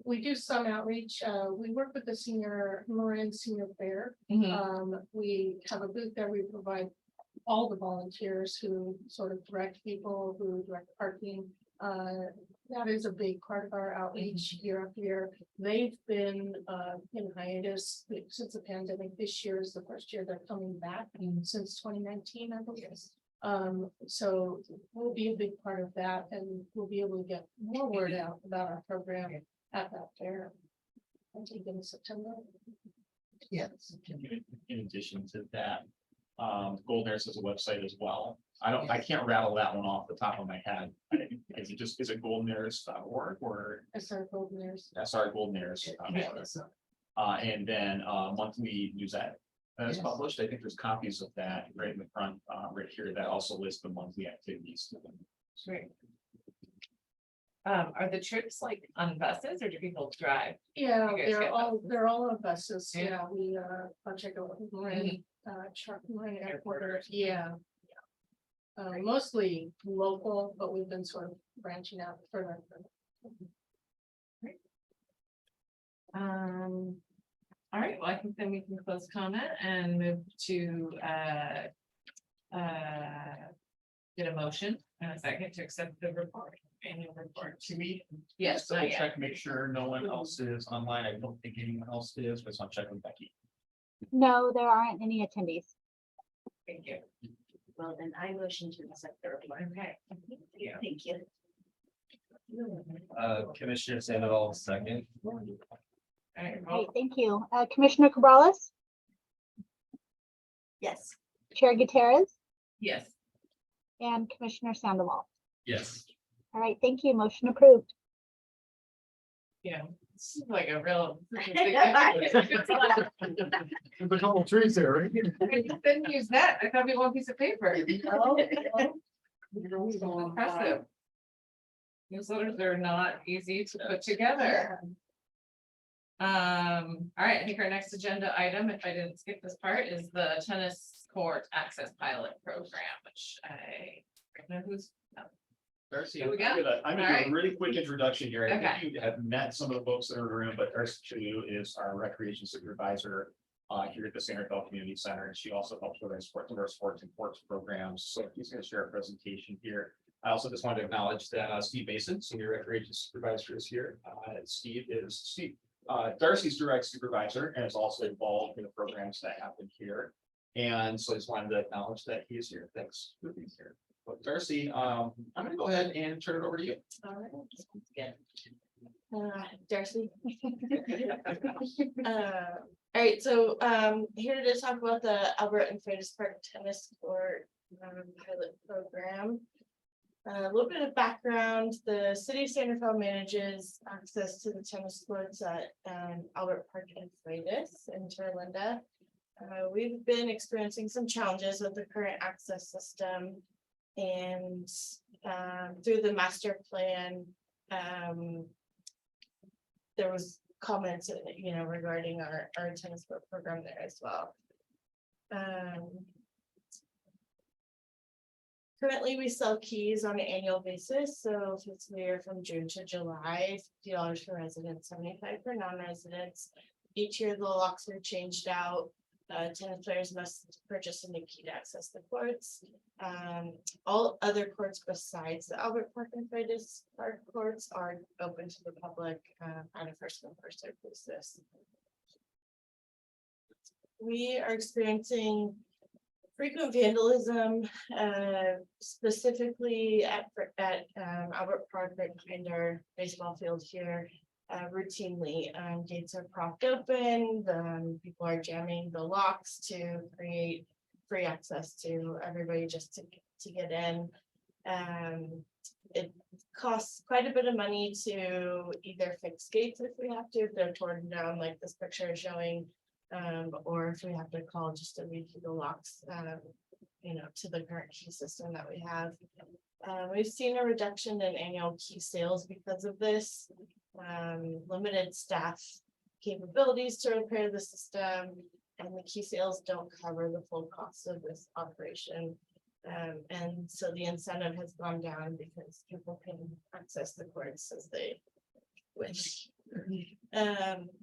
we do some outreach. We work with the Marin Senior Fair. We have a booth there. We provide all the volunteers who sort of direct people, who direct parking. That is a big part of our outreach year after year. They've been in hiatus since the pandemic. This year is the first year they're coming back since 2019, I believe. So we'll be a big part of that, and we'll be able to get more word out about our program at that fair. I think in September. Yes. In addition to that, Golden Bears has a website as well. I can't rattle that one off the top of my head. Is it goldenaires.org or SR Golden Bears. SR Golden Bears? And then monthly newsletter that is Yes. published. I think there's copies of that right in the front, right here, that also lists the monthly activities. Great. Are the trips like on buses or do people drive? Yeah, You guys get they're all on buses. Yeah. Yeah, we check out Marin, Marin Airport. Yeah. Mostly local, but we've been sort of branching out further. All right, well, I think then we can close comment and move to get a motion and a second to accept the report, annual report. To me, Yes, double not yet. check, make sure no one else is online. I don't think anyone else is, but I'll check with Becky. No, there aren't any attendees. Thank you. Well, then I motion to accept the report. Okay. Yeah. Thank you. Commissioner Sandoval, second. All right, Great, thank you. Commissioner Cabrales, Yes. Chair Gutierrez, yes. and Commissioner Sandoval. Yes. All right, thank you. Motion approved. Yeah, this is like a real. The couple trees there, right? I didn't use that. I thought we one piece of paper. Impressive. Newsletters are not easy to put together. All right, I think our next agenda item, if I didn't skip this part, is the tennis court access pilot program, which I don't know who's. Darcy, Here we go. I'm gonna do Alright. a really quick introduction here. I Okay. think you have met some of the folks that are in the room, but Darcy Chu is our recreation supervisor here at the Centerville Community Center, and she also helps with our sports and sports programs. So he's gonna share a presentation here. I also just wanted to acknowledge that Steve Mason, senior recreation supervisor, is here. Darcy's direct supervisor and is also involved in the programs that happen here. And so I just wanted to acknowledge that he is here. Thanks for being here. But Darcy, I'm gonna go ahead and turn it over to you. All right, sounds good. Darcy. All right, so here to talk about the Albert and Freitas Park Tennis Court pilot program. A little bit of background, the city of Sangerfeld manages access to the tennis courts at Albert Park and Freitas in Terlinda. We've been experiencing some challenges with the current access system. And through the master plan, there was comments, regarding our tennis court program there as well. Currently, we sell keys on an annual basis, so fiscal year from June to July, $50 for residents, $75 for non-residents. Each year, the locks are changed out. Tennis players must purchase a new key to access the courts. All other courts besides the Albert Park and Freitas Park courts are open to the public on a first come first served basis. We are experiencing frequent vandalism, specifically at Albert Park, right behind our baseball field here. Routinely, gates are propped open, people are jamming the locks to create free access to everybody just to get in. It costs quite a bit of money to either fix gates if we have to, if they're torn down like this picture is showing, or if we have to call just to rekey the locks, to the current key system that we have. We've seen a reduction in annual key sales because of this. Limited staff capabilities to repair the system, and the key sales don't cover the full cost of this operation. And so the incentive has gone down because people can access the courts as they wish.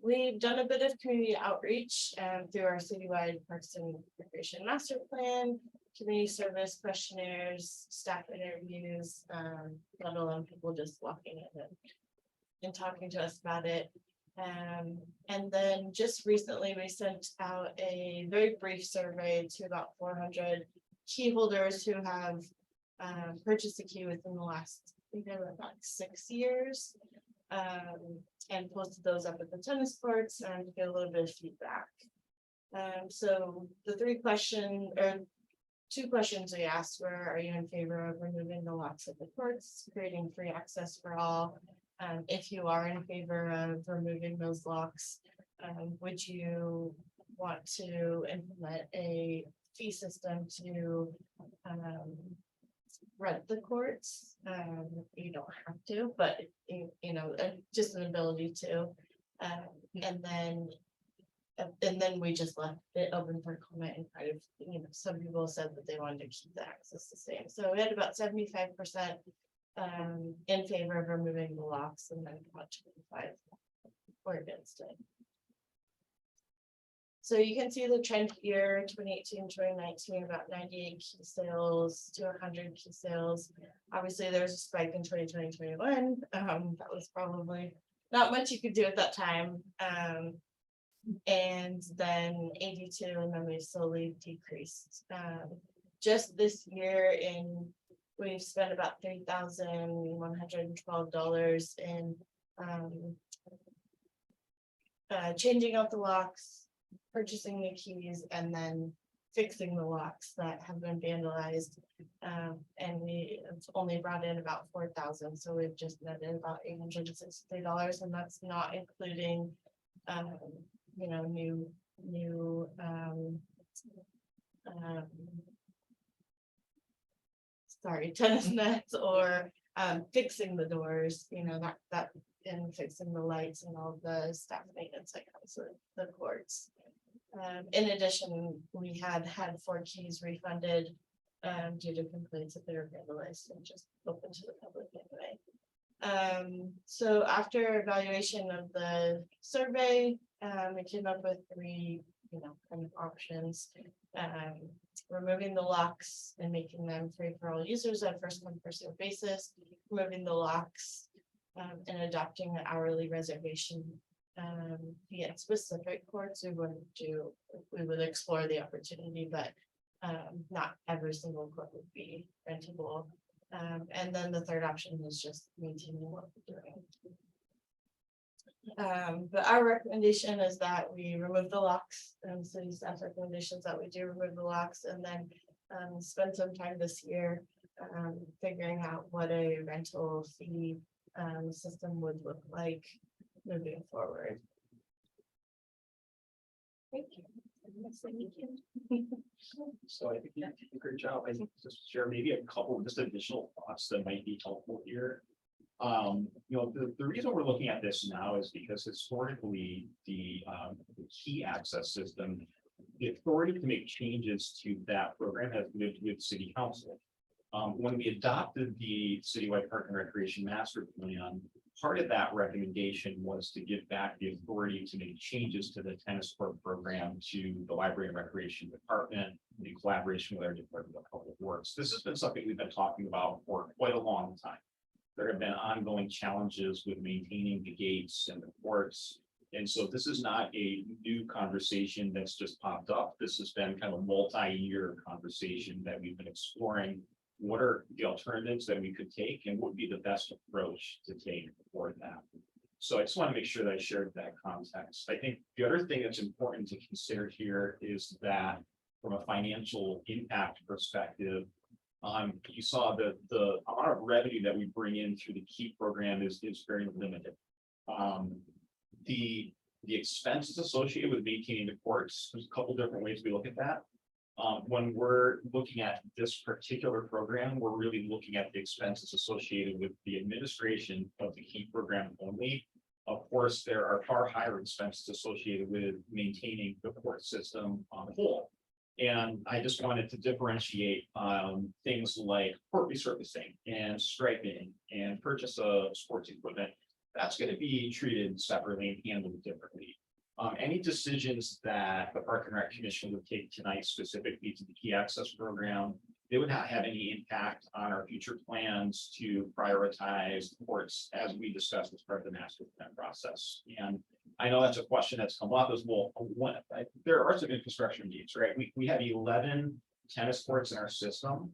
We've done a bit of community outreach through our citywide Parks and Recreation Master Plan, community service questionnaires, staff interviews, let alone people just walking in and talking to us about it. And then just recently, we sent out a very brief survey to about 400 key holders who have purchased a key within the last, I think they were about 6 years, and posted those up at the tennis courts and to get a little bit of feedback. So the two questions we asked were, are you in favor of removing the locks at the courts, creating free access for all? If you are in favor of removing those locks, would you want to implement a fee system to rent the courts? You don't have to, but just an ability to. And then we just left it open for comment and kind of, some people said that they wanted to keep the access the same. So we had about 75% in favor of removing the locks, and then about 25 were against it. So you can see the trend here, 2018, 2019, about 98 key sales to 100 key sales. Obviously, there was a spike in 2020, 2021. That was probably not much you could do at that time. And then 82, and then we slowly decreased. Just this year we've spent about $3,112 in changing out the locks, purchasing new keys, and then fixing the locks that have been vandalized. And we have only brought in about $4,000, so we've just netted about $860, and that's not including new tennis nets or fixing the doors, that and fixing the lights and all the staff maintenance that comes with the courts. In addition, we had 4 keys refunded due to complaints that they were vandalized and just open to the public anyway. So after evaluation of the survey, we came up with 3 kind of options. Removing the locks and making them free for all users at first come first served basis, removing the locks and adopting an hourly reservation fee at specific courts. We would explore the opportunity, but not every single court would be rentable. And then the third option is just maintaining what we're doing. But our recommendation is that we remove the locks, and city staff's recommendations that we do remove the locks, and then spend some time this year figuring out what a rental fee system would look like moving forward. Thank you. So I think you did a great job. I think just share maybe a couple of just additional thoughts that might be helpful here. The reason we're looking at this now is because historically, the key access system, the authority to make changes to that program has lived with city council. When we adopted the citywide park and recreation master plan, part of that recommendation was to give back the authority to make changes to the tennis court program to the library and recreation department in collaboration with our Department of Public Works. This has been something we've been talking about for quite a long time. There have been ongoing challenges with maintaining the gates and the courts. And so this is not a new conversation that's just popped up. This has been kind of a multi-year conversation that we've been exploring. What are the alternatives that we could take and what would be the best approach to take for that? So I just want to make sure that I shared that context. I think the other thing that's important to consider here is that from a financial impact perspective, you saw the amount of revenue that we bring in through the KEEP program is very limited. The expenses associated with maintaining the courts, there's a couple different ways we look at that. When we're looking at this particular program, we're really looking at the expenses associated with the administration of the KEEP program only. Of course, there are far higher expenses associated with maintaining the court system on the whole. And I just wanted to differentiate things like court resurfacing and striping and purchase of sports equipment. That's going to be treated separately and handled differently. Any decisions that the Park and Rec Commission would take tonight specifically to the key access program, they would not have any impact on our future plans to prioritize courts as we discussed as part of the master plan process. And I know that's a question that's come up as well. There are some infrastructure needs, right? We have 11 tennis courts in our system.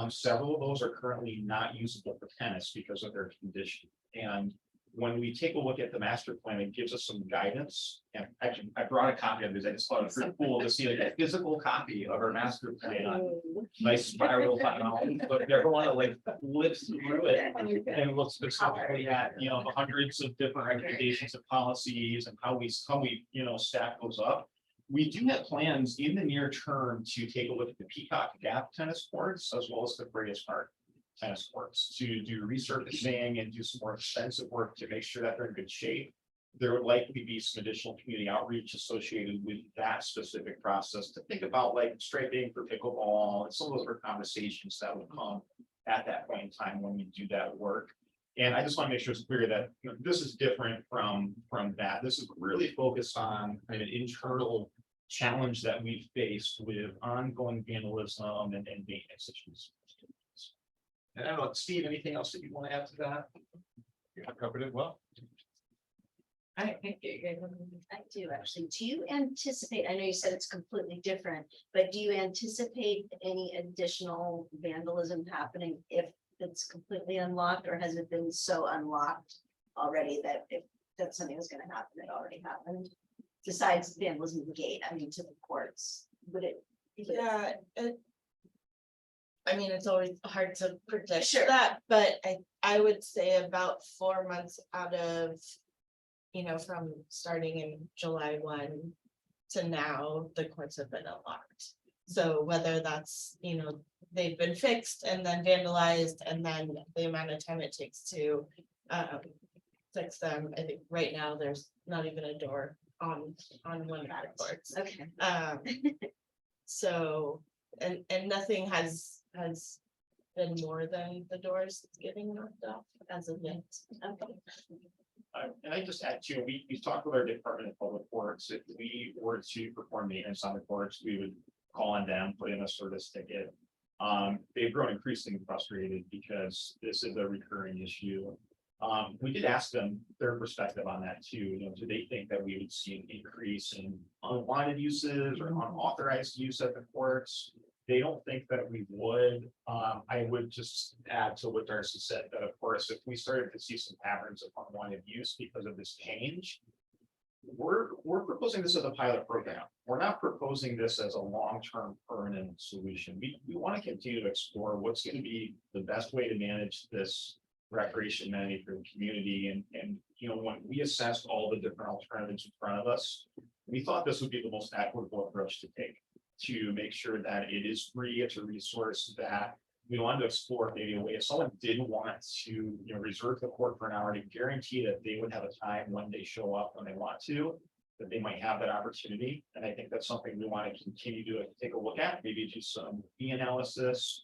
Several of those are currently not usable for tennis because of their condition. And when we take a look at the master plan, it gives us some guidance. And actually, I brought a copy of this. I just thought it was pretty cool to see like a physical copy of our master plan on nice spiral technology. But if you ever want to like live through it and look specifically at the hundreds of different recommendations and policies and how we stack those up. We do have plans in the near term to take a look at the Peacock Gap tennis courts as well as the Freitas Park tennis courts to do resurfacing and do some more extensive work to make sure that they're in good shape. There would likely be some additional community outreach associated with that specific process to think about like striping for pickleball and some of those are conversations that would come at that point in time when we do that work. And I just want to make sure it's clear that this is different from that. This is really focused on an internal challenge that we faced with ongoing vandalism and maintenance issues. And I don't know, Steve, anything else that you want to add to that? You covered it well. I think I do actually. Do you anticipate, I know you said it's completely different, but do you anticipate any additional vandalism happening if it's completely unlocked, or has it been so unlocked already that if that's something that's going to happen, it already happened? Besides vandalism of the gate, I mean, to the courts, would it? Yeah, I mean, it's always hard to predict that, but I would say about 4 months out of, from starting in July 1 to now, the courts have been unlocked. So whether that's, they've been fixed and then vandalized, and then the amount of time it takes to fix them, I think right now there's not even a door on one of the courts. Okay. So, and nothing has been more than the doors getting knocked off as of yet. Okay. And I just add too, we've talked with our Department of Public Works. If we were to perform maintenance on the courts, we would call on them, put in a service ticket. They've grown increasingly frustrated because this is a recurring issue. We did ask them their perspective on that too. Do they think that we would see an increase in unwanted uses or unauthorized use at the courts? they don't think that we would. I would just add to what Darcy said, that of course, if we started to see some patterns of unwanted use because of this change. We're proposing this as a pilot program. We're not proposing this as a long-term permanent solution. We want to continue to explore what's going to be the best way to manage this recreation amenity for the community. And you know, when we assessed all the different alternatives in front of us, we thought this would be the most equitable approach to take to make sure that it is free. It's a resource that we wanted to explore maybe a way. If someone didn't want to, you know, reserve the court for an hour, to guarantee that they would have a time when they show up when they want to, that they might have that opportunity. And I think that's something we want to continue to take a look at, maybe do some fee analysis,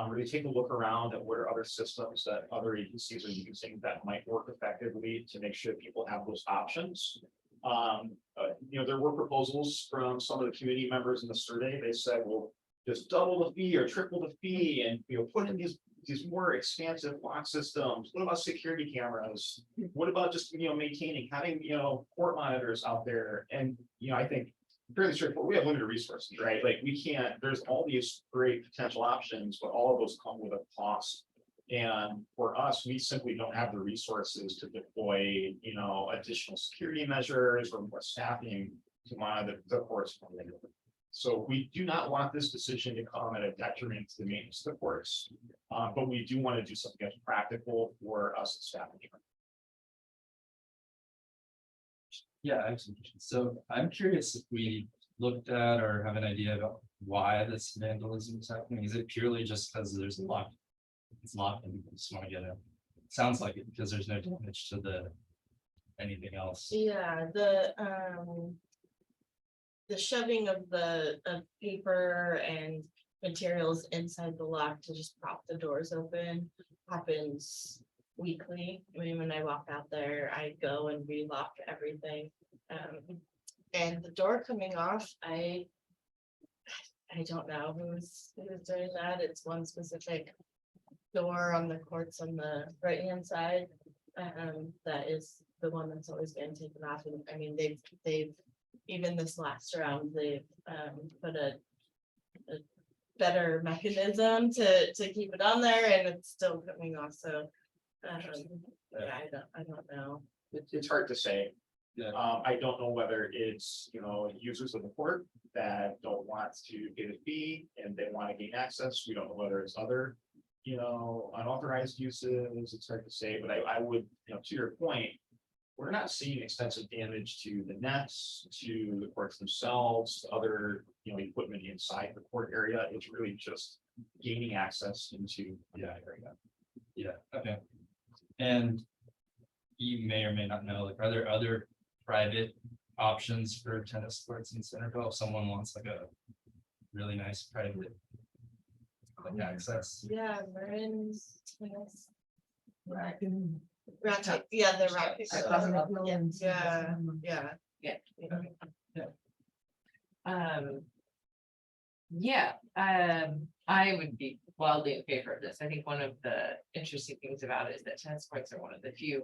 really take a look around at what are other systems that other agencies are using that might work effectively to make sure people have those options. You know, there were proposals from some of the community members in the survey. They said, well, just double the fee or triple the fee and, you know, put in these more expansive lock systems. What about security cameras? What about just, you know, maintaining, having, you know, court monitors out there? And, you know, I think fairly straightforward, we have limited resources, right? Like we can't, there's all these great potential options, but all of those come with a cost. And for us, we simply don't have the resources to deploy, you know, additional security measures or more staffing to monitor the courts. So we do not want this decision to come at a detriment to the maintenance of the courts, but we do want to do something that's practical for us as staff. Yeah, I have some questions. So I'm curious if we looked at or have an idea about why this vandalism is happening. Is it purely just because there's a lock? It's locked and people just want to get in. Sounds like it because there's no damage to the anything else. Yeah, the shoving of the paper and materials inside the lock to just prop the doors open happens weekly. I mean, when I walk out there, I go and relock everything. And the door coming off, I don't know who's doing that. It's one specific door on the courts on the right hand side. That is the one that's always getting taken off. And I mean, they've even this last round, they've put a better mechanism to keep it on there, and it's still coming off. So yeah, I don't know. It's hard to say. Yeah. I don't know whether it's, you know, users of the court that don't want to get a fee and they want to gain access. We don't know whether it's other, you know, unauthorized uses. It's hard to say, but I would, you know, to your point, we're not seeing extensive damage to the nets, to the courts themselves, to other, you know, equipment inside the court area. It's really just gaining access into the area. Yeah, okay. And you may or may not know, like, are there other private options for tennis courts in Centerville? If someone wants like a really nice private like access. Yeah, Marin's tennis. Raccoon. Racket, yeah, the racket. Yeah. Yeah. I would be wildly in favor of this. I think one of the interesting things about it is that tennis courts are one of the few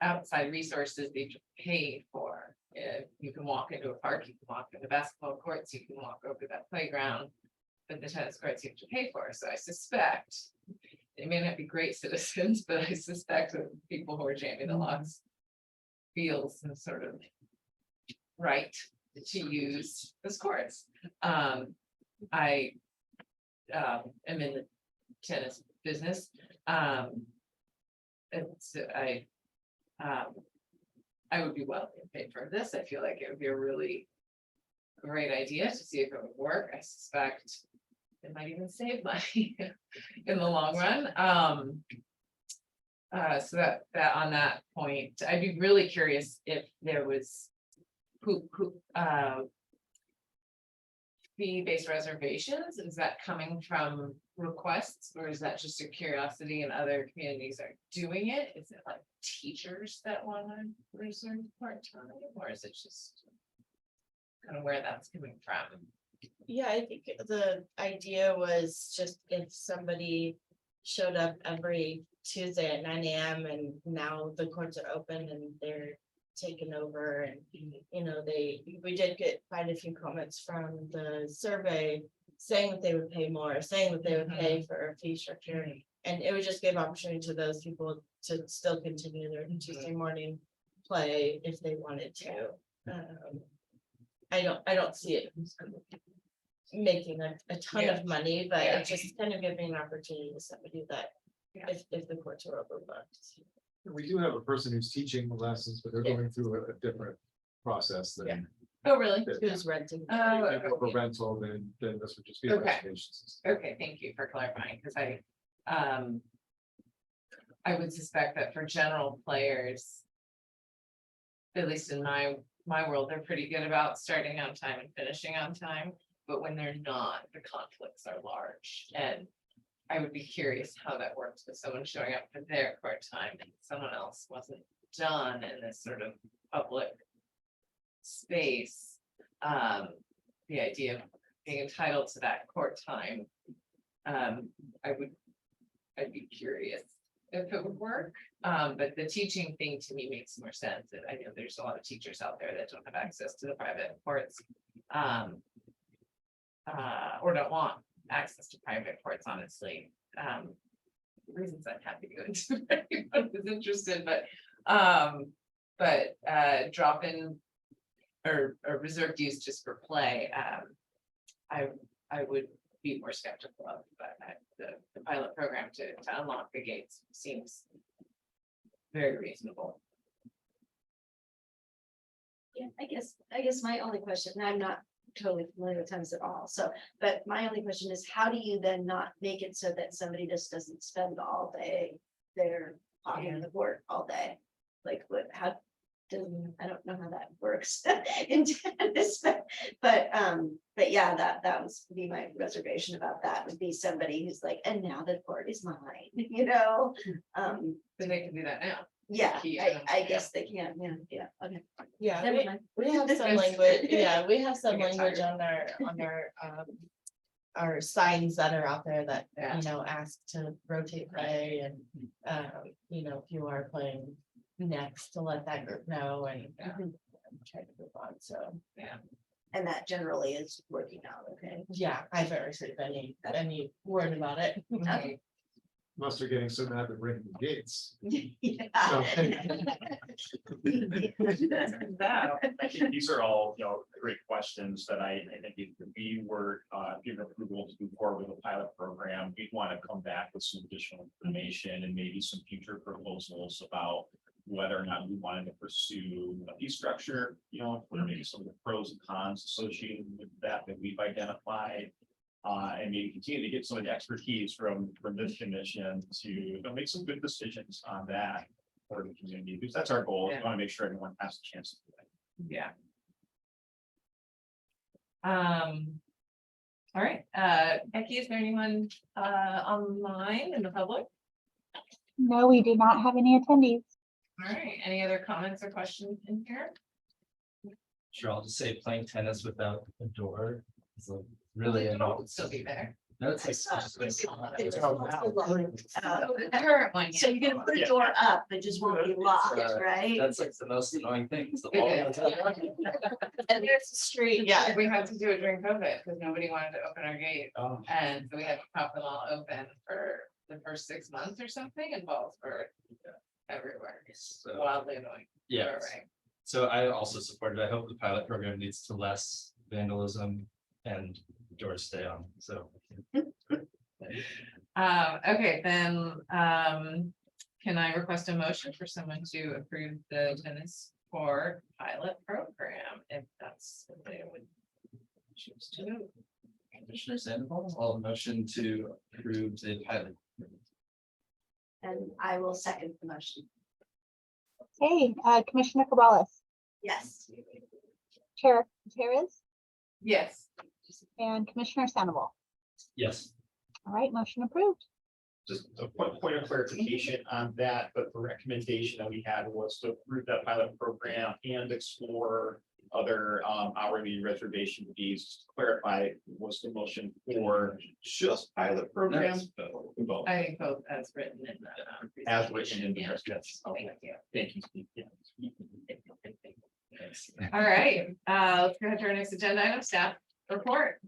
outside resources that you pay for. You can walk into a park, you can walk into basketball courts, you can walk over that playground, but the tennis courts you have to pay for. So I suspect they may not be great citizens, but I suspect that people who are jamming the locks feels some sort of right to use those courts. I am in the tennis business. I would be well in favor of this. I feel like it would be a really great idea to see if it would work. I suspect it might even save money in the long run. So that on that point, I'd be really curious if there was fee-based reservations. Is that coming from requests, or is that just a curiosity and other communities are doing it? Is it like teachers that want to reserve part-time, or is it just kind of where that's coming from? Yeah, I think the idea was just if somebody showed up every Tuesday at 9 a.m. and now the courts are open and they're taken over and, we did get quite a few comments from the survey saying that they would pay more, saying that they would pay for a fee structure. And it would just give opportunity to those people to still continue their Tuesday morning play if they wanted to. I don't see it making a ton of money, but Yeah. it's just kind of giving an opportunity to somebody that if the courts are overbooked. We do have a person who's teaching the lessons, but they're going through a different process than. Oh, really? Who's renting? Oh, For rental, then this would just be. Okay. reservations. Okay, thank you for clarifying, because I would suspect that for general players, at least in my world, they're pretty good about starting on time and finishing on time, but when they're not, the conflicts are large, and I would be curious how that works with someone showing up for their court time and someone else wasn't done in this sort of public space. The idea of being entitled to that court time. I'd be curious if it would work, but the teaching thing to me makes more sense. And I know there's a lot of teachers out there that don't have access to the private courts. Or don't want access to private courts, honestly. Reasons I'm happy to go into if anyone is interested, but drop in or reserved use just for play. I would be more skeptical of, but the pilot program to unlock the gates seems very reasonable. Yeah, I guess my only question, and I'm not totally familiar with times at all, so, but my only question is, how do you then not make it so that somebody just doesn't spend all day there hogging the board all day? Like, what, how, I don't know how that works in this, but yeah, that was be my reservation about that, would be somebody who's like, and now the board is mine, But they can do that now. yeah, Key I item, guess they can, yeah, okay. Yeah, Never we- mind. we have some language, yeah, we have some I get language tired. on our signs that are out there that, Yeah. ask to rotate play and, if you are playing next to let that group know and try to move on, so, And that generally is working out, okay? yeah, I haven't received any word about it. Okay. Must are getting so mad they're breaking the gates. Yeah. I think these are all, great questions that I think if we were given approval to move forward with a pilot program, we'd want to come back with some additional information and maybe some future proposals about whether or not we wanted to pursue a fee structure, what are maybe some of the pros and cons associated with that we've identified. And maybe continue to get some of the expertise from this commission to make some good decisions on that for the community, because that's our goal. We Yeah. want to make sure everyone has a chance to play. Yeah. All right, Becky, is there anyone online in the public? No, we do not have any attendees. All right, any other comments or questions in here? Sure, I'll just say playing tennis without a door is a really The door annoying. will still be there. No, it's like. The current one, So yeah. you're gonna put a door up, it just won't be locked, right? That's like the most annoying thing. is the It wall is. goes up. And there's the street, Yeah, we had to do it during COVID because nobody wanted to open our gate. Oh, And so we had to prop them all open for the first 6 months or something, and balls were everywhere. It's So- wildly annoying. Yeah, You're right. so I also supported, I hope the pilot program leads to less vandalism and doors stay on, so. Okay, then, can I request a motion for someone to approve the tennis court pilot program, if that's what they would choose to do? Commissioner Sandoval, I'll motion to approve the pilot. And I will second the motion. Okay, Commissioner Cabrales, Yes. Chair Gutierrez, Yes. and Commissioner Sandoval. Yes. All right, motion approved. Just a point of clarification on that, but the recommendation that we had was to approve that pilot program and explore other hourly reservation fees. To clarify, was the motion for just pilot programs? Both. I think both as written in the. As written in the Yeah. presentation. Thank you. Thank you, Steve. Yeah. All right, let's go ahead to our next agenda item, staff report.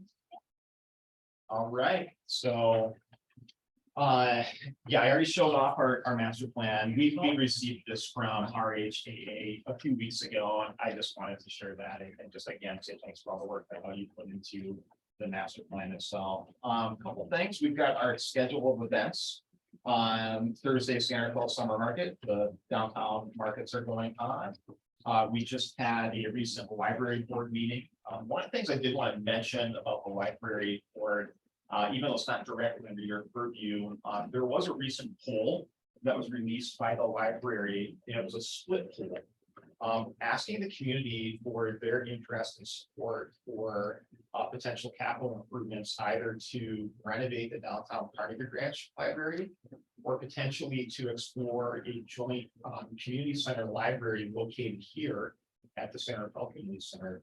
All right, so. Yeah, I already showed off our master plan. We received this from RHAA a few weeks ago, and I just wanted to share that and just again, say thanks for all the work that you put into the master plan itself. Couple things, we've got our schedule of events. Thursday, Santa Claus Summer Market, the downtown markets are going on. We just had a recent library board meeting. One of the things I did want to mention about the library board, even though it's not directly under your purview, there was a recent poll that was released by the library. It was a split poll, asking the community for their interest and support for potential capital improvements, either to renovate the downtown Carnegie Branch Library or potentially to explore a joint community center library located here at the Santa Fe Community Center.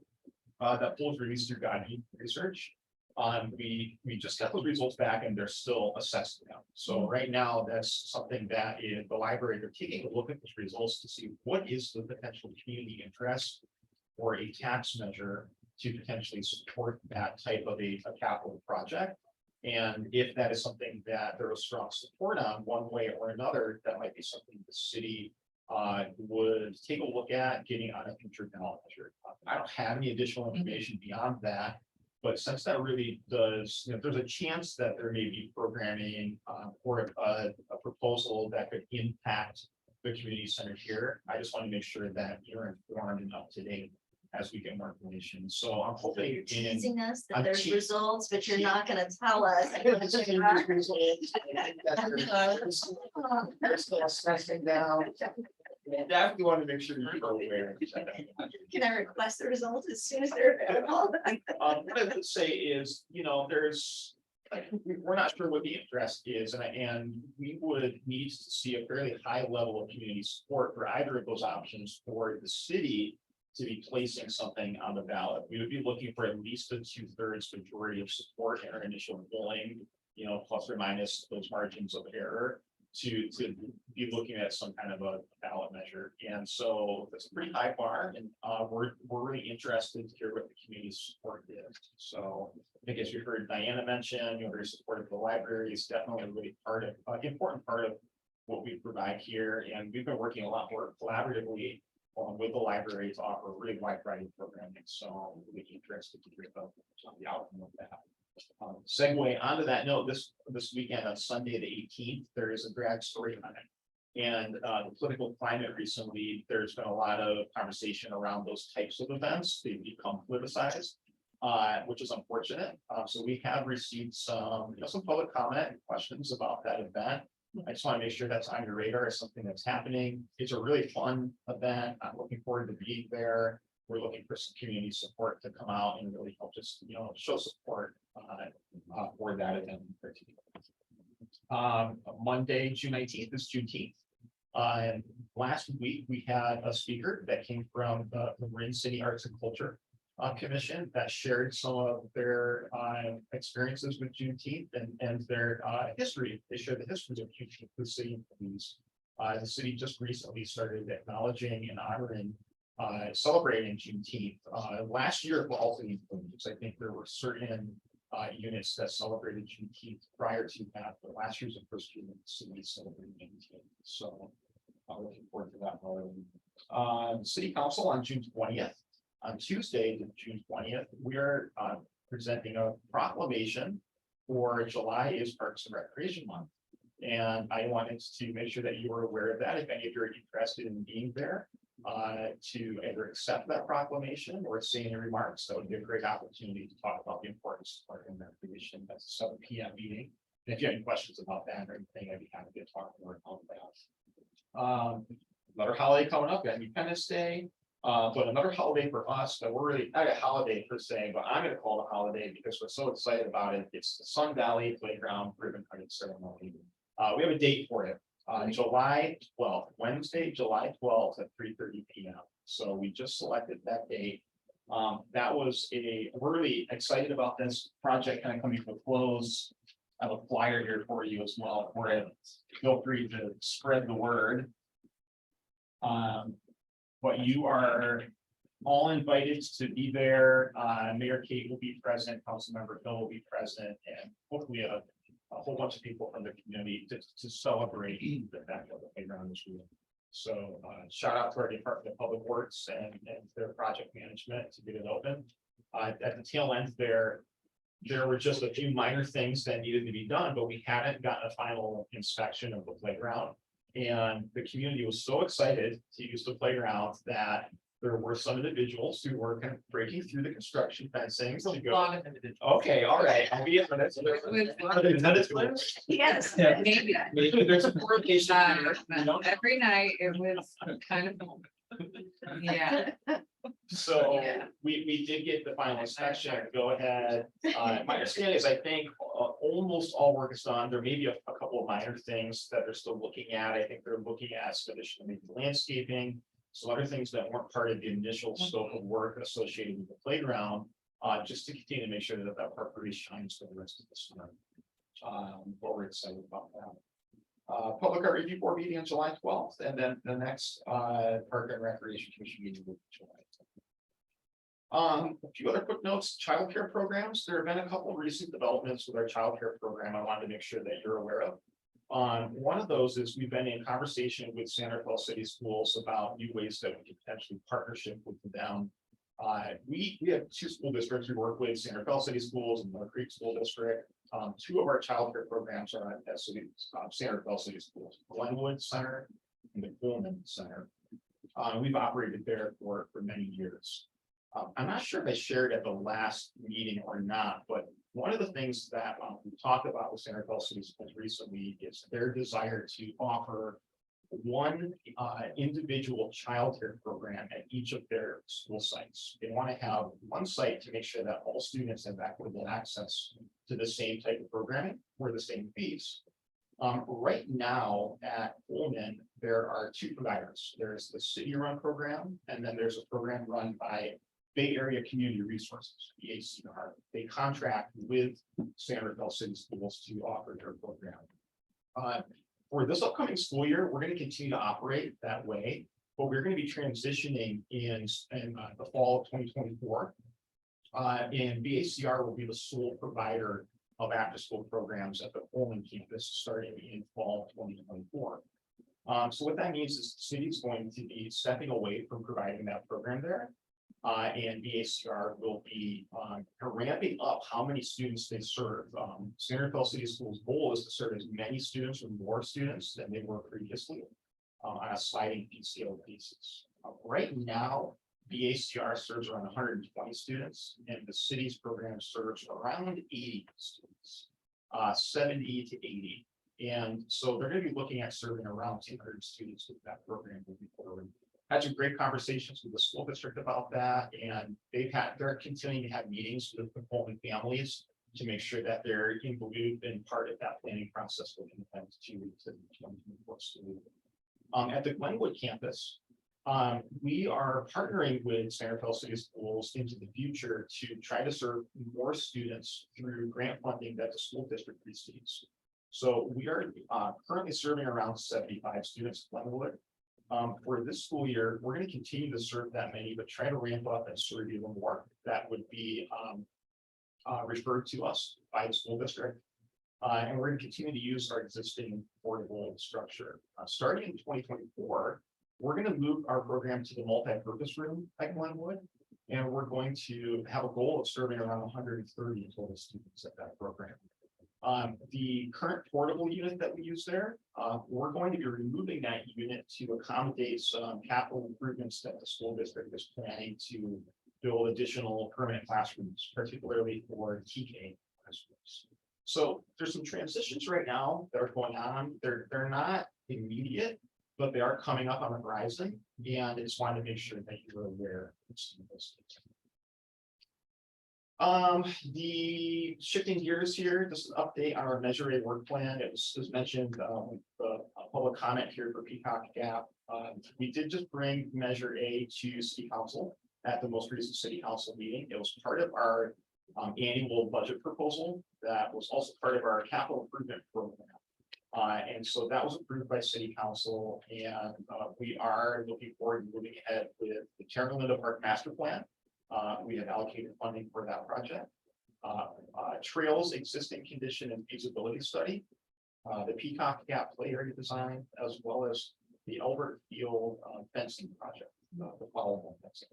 That poll was released through Guide Research. We just got those results back and they're still assessing them. So right now, that's something that the library, they're taking a look at those results to see what is the potential community interest or a tax measure to potentially support that type of a capital project. And if that is something that there is strong support on one way or another, that might be something the city would take a look at getting on a future ballot measure. I don't have any additional information beyond that. But since that really does, there's a chance that there may be programming or a proposal that could impact the community center here. I just want to make sure that you're informed and up to date as we get more information. So I'm hoping You're in. teasing us that I'm there's te- results, but you're not gonna tell us. I wanna check it out. They're still assessing now. Definitely want to make sure you're aware. Can I request the results as soon as they're available? What I would say is, we're not sure what the interest is, and we would need to see a fairly high level of community support for either of those options for the city to be placing something on the ballot. We would be looking for at least a 2/3 majority of support in our initial polling, plus or minus those margins of error to be looking at some kind of a ballot measure. And so that's a pretty high bar, and we're really interested to hear what the community support is. So I think as you heard Diana mention, very supportive of the library is definitely a really important part of what we provide here. And we've been working a lot more collaboratively with the library to offer a really wide variety of programming. So I'm really interested to hear about the outcome of that. Segue onto that note, this weekend on Sunday, the 18th, there is a grad story on it. And the political climate recently, there's been a lot of conversation around those types of events. They've become politicized, which is unfortunate. So we have received some public comment and questions about that event. I just want to make sure that's on your radar as something that's happening. It's a really fun event. I'm looking forward to being there. We're looking for some community support to come out and really help just, show support for that event in particular. Monday, June 19th is Juneteenth. And last week we had a speaker that came from the Marin City Arts and Culture Commission that shared some of their experiences with Juneteenth and their history. They shared the history of Juneteenth with city employees. The city just recently started acknowledging and honoring celebrating Juneteenth. Last year, well, I think there were certain units that celebrated Juneteenth prior to that, but last year's the first year that the city celebrated Juneteenth. So I'm looking forward to that. City Council on June 20th. On Tuesday, June 20th, we are presenting a proclamation for July is Parks and Recreation Month. And I wanted to make sure that you were aware of that. If any of you are interested in being there, to either accept that proclamation or say any remarks, that would be a great opportunity to talk about the importance of park and recreation. That's a 7 p.m. meeting. And if you have any questions about that or anything, I'd be happy to talk more about that. Another holiday coming up, Independence Day. But another holiday for us that we're really not a holiday per se, but I'm going to call it a holiday because we're so excited about it. It's the Sun Valley Playground Ribbon Cutting Ceremony. We have a date for it. July 12th, Wednesday, July 12th at 3:30 p.m. So we just selected that date. We're really excited about this project kind of coming to a close. I have a flyer here for you as well for it. Feel free to spread the word. But all invited to be there. Mayor Kate will be present, Councilmember Phil will be present, and hopefully a whole bunch of people from the community to celebrate the fact that the playground is real. So shout out to our Department of Public Works and their project management to get it open. At the tail end there were just a few minor things that needed to be done, but we hadn't gotten a final inspection of the playground. And the community was so excited to use the playground that there were some individuals who were kind of breaking through the construction fencing. It's a to go- lot of individuals. Okay, all right. I'll be in minutes. Yes. Yeah. Maybe. Maybe there's a correlation. Every night it was kind of. Yeah. So Yeah. we did get the final inspection, go ahead. My understanding is I think almost all work is done. There may be a couple of minor things that they're still looking at. I think they're looking at additional maybe landscaping. Some other things that weren't part of the initial scope of work associated with the playground. Just to continue to make sure that that park really shines for the rest of the summer. But we're excited about that. Public Art Review Board meeting on July 12th, and then the next Park and Recreation Commission meeting will be July 10th. A few other quick notes, childcare programs. There have been a couple of recent developments with our childcare program I wanted to make sure that you're aware of. One of those is we've been in conversation with Santa Fe City Schools about new ways that we could potentially partnership with them. We have two school districts we work with, Santa Fe City Schools and Mill Creek School District. Two of our childcare programs are at Santa Fe City Schools, Glenwood Center and the Coleman Center. We've operated there for many years. I'm not sure if I shared at the last meeting or not, but one of the things that we talked about with Santa Fe City Schools recently is their desire to offer one individual childcare program at each of their school sites. They want to have one site to make sure that all students have equitable access to the same type of programming for the same fees. Right now at Coleman, there are two providers. There's the city-run program, and then there's a program run by Bay Area Community Resources, BACR. They contract with Santa Fe City Schools to offer their program. For this upcoming school year, we're going to continue to operate that way, but we're going to be transitioning in the fall of 2024. And BACR will be the sole provider of after-school programs at the Coleman campus starting in fall of 2024. So what that means is the city is going to be stepping away from providing that program there. And BACR will be ramping up how many students they serve. Santa Fe City Schools' goal is to serve as many students or more students than they were previously on a sliding fee scale basis. Right now, BACR serves around 120 students, and the city's program serves around 80 students, 70 to 80. And so they're going to be looking at serving around 200 students with that program moving forward. Had some great conversations with the school district about that, and they're continuing to have meetings with the Coleman families to make sure that they're in the loop and part of that planning process looking ahead to the 2024 school year. At the Glenwood campus, we are partnering with Santa Fe City Schools into the future to try to serve more students through grant funding that the school district receives. So we are currently serving around 75 students at Glenwood. For this school year, we're going to continue to serve that many, but try to ramp up and serve even more. That would be referred to us by the school district. And we're going to continue to use our existing portable structure. Starting in 2024, we're going to move our program to the multi-purpose room at Glenwood. And we're going to have a goal of serving around 130 total students at that program. The current portable unit that we use there, we're going to be removing that unit to accommodate some capital improvements that the school district is planning to build additional permanent classrooms, particularly for TK classrooms. So there's some transitions right now that are going on. They're not immediate, but they are coming up on the horizon, and I just wanted to make sure that you were aware of some of those things. The shifting gears here, just an update on our Measure A work plan. It was mentioned, the public comment here for Peacock Gap. We did just bring Measure A to City Council at the most recent City Council meeting. It was part of our annual budget proposal that was also part of our capital improvement program. And so that was approved by city council, and we are looking forward to moving ahead with the Terra Linda Park master plan. We have allocated funding for that project. Trails existing condition and feasibility study. The Peacock Gap play area design, as well as the Albert Field fencing project, the follow-on fencing.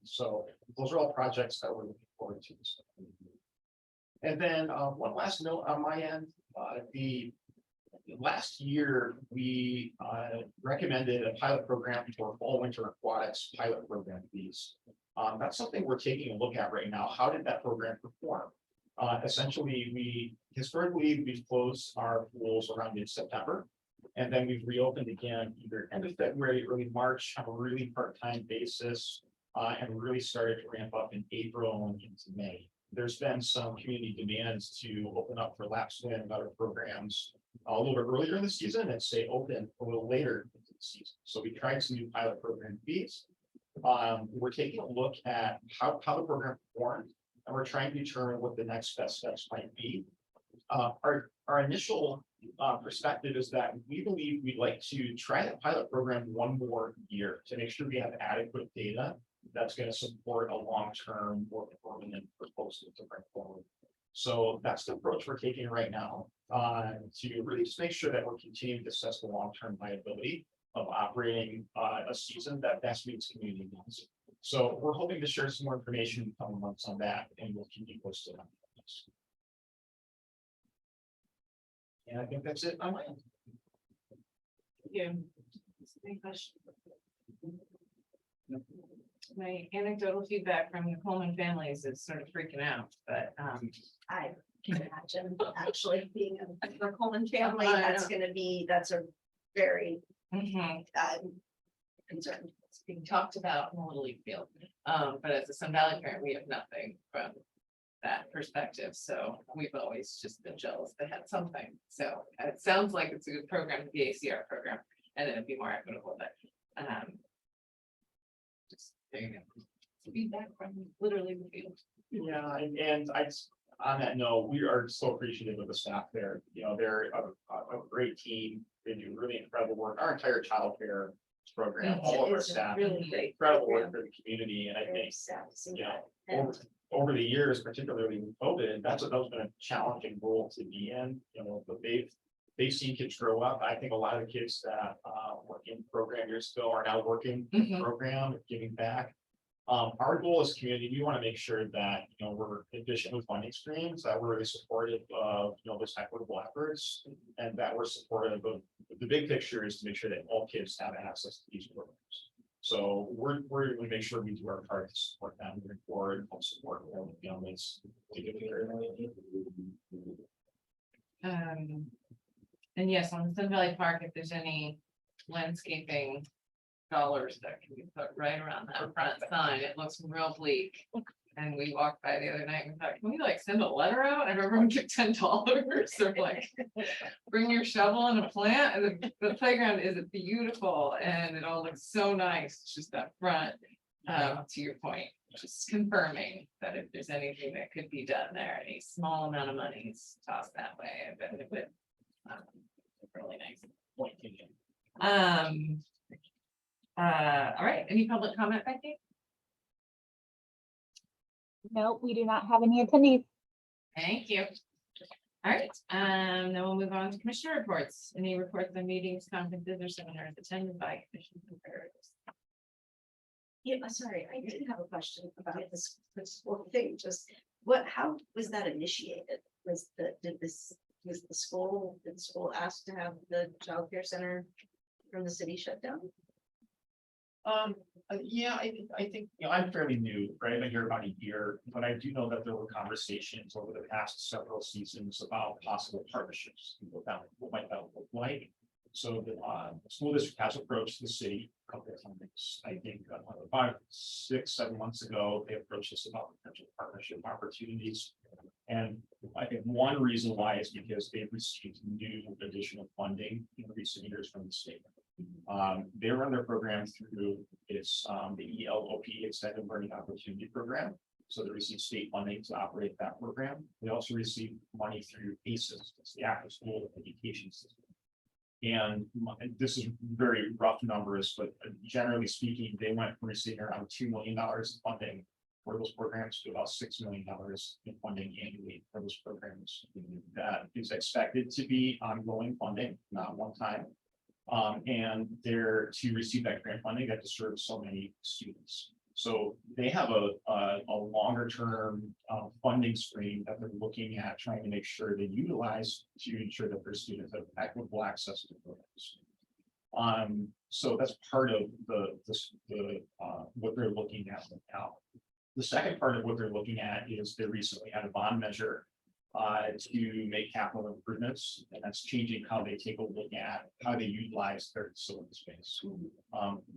So those are all projects that we're looking forward to. And then one last note on my end, the last year, we recommended a pilot program for fall winter aquatics pilot program fees. That's something we're taking a look at right now. How did that program perform? Essentially, historically, we've closed our pools around mid-September. And then we've reopened again either end of February, early March on a really part-time basis. And really started to ramp up in April and into May. There's been some community demands to open up for lap swim and other programs a little bit earlier in the season and stay open a little later into the season. So we tried some new pilot program fees. We're taking a look at how the program performed, and we're trying to determine what the next best steps might be. Our initial perspective is that we believe we'd like to try the pilot program one more year to make sure we have adequate data that's going to support a long-term or permanent proposal to bring forward. So that's the approach we're taking right now, to really just make sure that we're continuing to assess the long-term viability of operating a season that best meets community needs. So we're hoping to share some more information in the coming months on that, and we'll keep you posted on this. And I think that's it on my end. Yeah. Any questions? My anecdotal feedback from the Coleman families is sort of freaking out, but I can imagine actually being a Coleman family, I that's a very mhm, concern. it's being talked about in the Little League field. But as a Sun Valley parent, we have nothing from that perspective. So we've always just been jealous they had something. So it sounds like it's a good program, the ACR program, and it'd be more equitable, but just there you go. Feedback from literally the field. Yeah, and on that note, we are so appreciative of the staff there. You know, they're a great team. They do really incredible work. Our entire childcare program, all of our It's a staff, really great incredible work program. for the community. And I Very think, sad to see you that. know, over the years, particularly with COVID, that's been a challenging role to be in, you know, but they've seen kids grow up. I think a lot of the kids that were in program years ago are now working in the Mhm. program, giving back. Our goal as a community, we want to make sure that, you know, we're efficient with funding streams, that we're really supportive of, you know, those equitable efforts. And that we're supportive of, the big picture is to make sure that all kids have access to these programs. So we're going to make sure we do our part to support them moving forward, help support all the families to get there. And yes, on Sun Valley Park, if there's any landscaping dollars that can be put right around that front sign, it looks real bleak. And we walked by the other night and thought, can we like send a letter out and everyone get $10 or like bring your shovel and a plant? And the playground is beautiful and it all looks so nice. It's just that front, to your point, just confirming that if there's anything that could be done there, any small amount of money is tossed that way. I bet it would. Really nice. Point. All right, any public comment, Becky? No, we do not have any attendees. Thank you. All right, then we'll move on to commissioner reports. Any reports on meetings, conferences, or seminars attended by commissioners and priorities? Yeah, sorry, I did have a question about this whole thing, how was that initiated? Was the school asked to have the childcare center from the city shut down? Yeah, I think, you know, I'm fairly new, right? I've been here about a year, but I do know that there were conversations over the past several seasons about possible partnerships. What might that look like? So the school district has approached the city a couple of times. I think 5, 6, 7 months ago, they approached us about potential partnership opportunities. And I think one reason why is because they've received new additional funding in recent years from the state. They run their program through the ELOP Extended Learning Opportunity Program. So they receive state funding to operate that program. They also receive money through ACES, it's the After School Education System. This is very rough numbers, but generally speaking, they went from receiving around $2 million in funding for those programs to about $6 million in funding annually for those programs. That is expected to be ongoing funding, not one time. And they're to receive that grant funding, they have to serve so many students. So they have a longer term funding stream that they're looking at, trying to make sure they utilize to ensure that their students have equitable access to programs. So that's part of what they're looking at now. The second part of what they're looking at is they recently had a bond measure to make capital improvements, and that's changing how they take a look at how they utilize their facility space.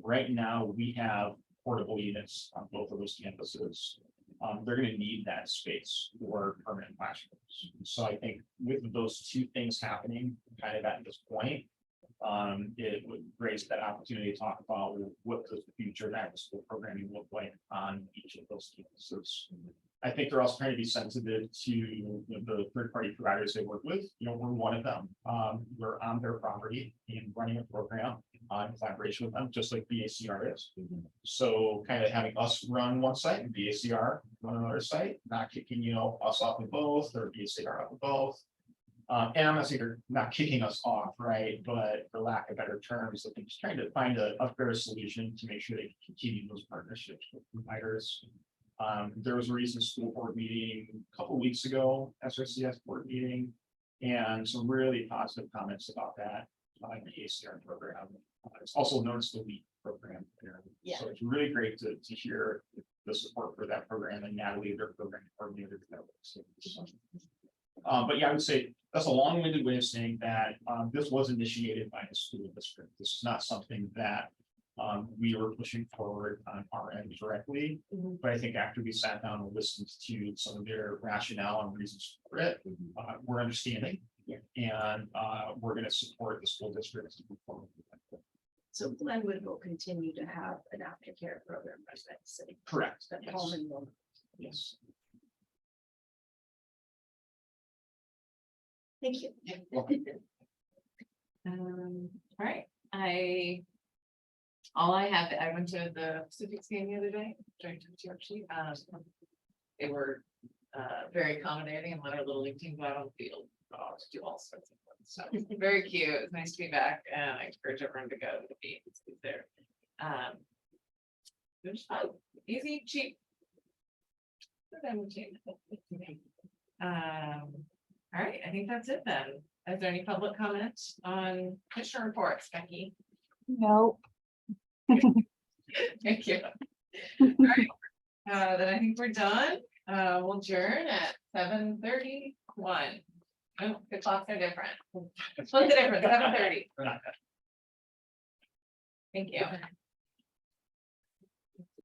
Right now, we have portable units on both of those campuses. They're going to need that space for permanent classrooms. So I think with those two things happening kind of at this point, it would raise that opportunity to talk about what does the future of after-school programming look like on each of those campuses. I think they're also trying to be sensitive to the third-party providers they work with. You know, we're one of them. We're on their property and running a program in collaboration with them, just like BACR is. So kind of having us run one site and BACR run another site, not kicking, us off of both or BACR off of both. And I'm not saying they're not kicking us off, right? But for lack of better terms, I think just trying to find a fair solution to make sure they continue those partnerships with providers. There was a recent school board meeting a couple weeks ago, SRCS board meeting, and some really positive comments about that the ACR program. It's also known as the LEAP program. Yeah. So it's really great to hear the support for that program and Natalie, their program coordinator. But yeah, I would say that's a long-winded way of saying that this was initiated by the school district. This is not something that we were pushing forward on our end directly. But I think after we sat down and listened to some of their rationale and reasons for it, we're understanding. And we're going to support the school district to move forward with that. So Glenwood will continue to have an aftercare program, right? City. Correct. That Yes. Holman will. Yes. Thank you. All right, I went to the Pacific game the other day, during the actually, they were very accommodating and let our little league team go out on the field to do all sorts of fun stuff. Very cute. It was nice to be back, and I encourage everyone to go to the games there. It was fun, easy, cheap. All right, I think that's it then. Is there any public comments on commissioner reports, Becky? No. Thank you. All right, then I think we're done. We'll adjourn at 7:31. Oh, the clocks are different. Split the difference, 7:30. Thank you.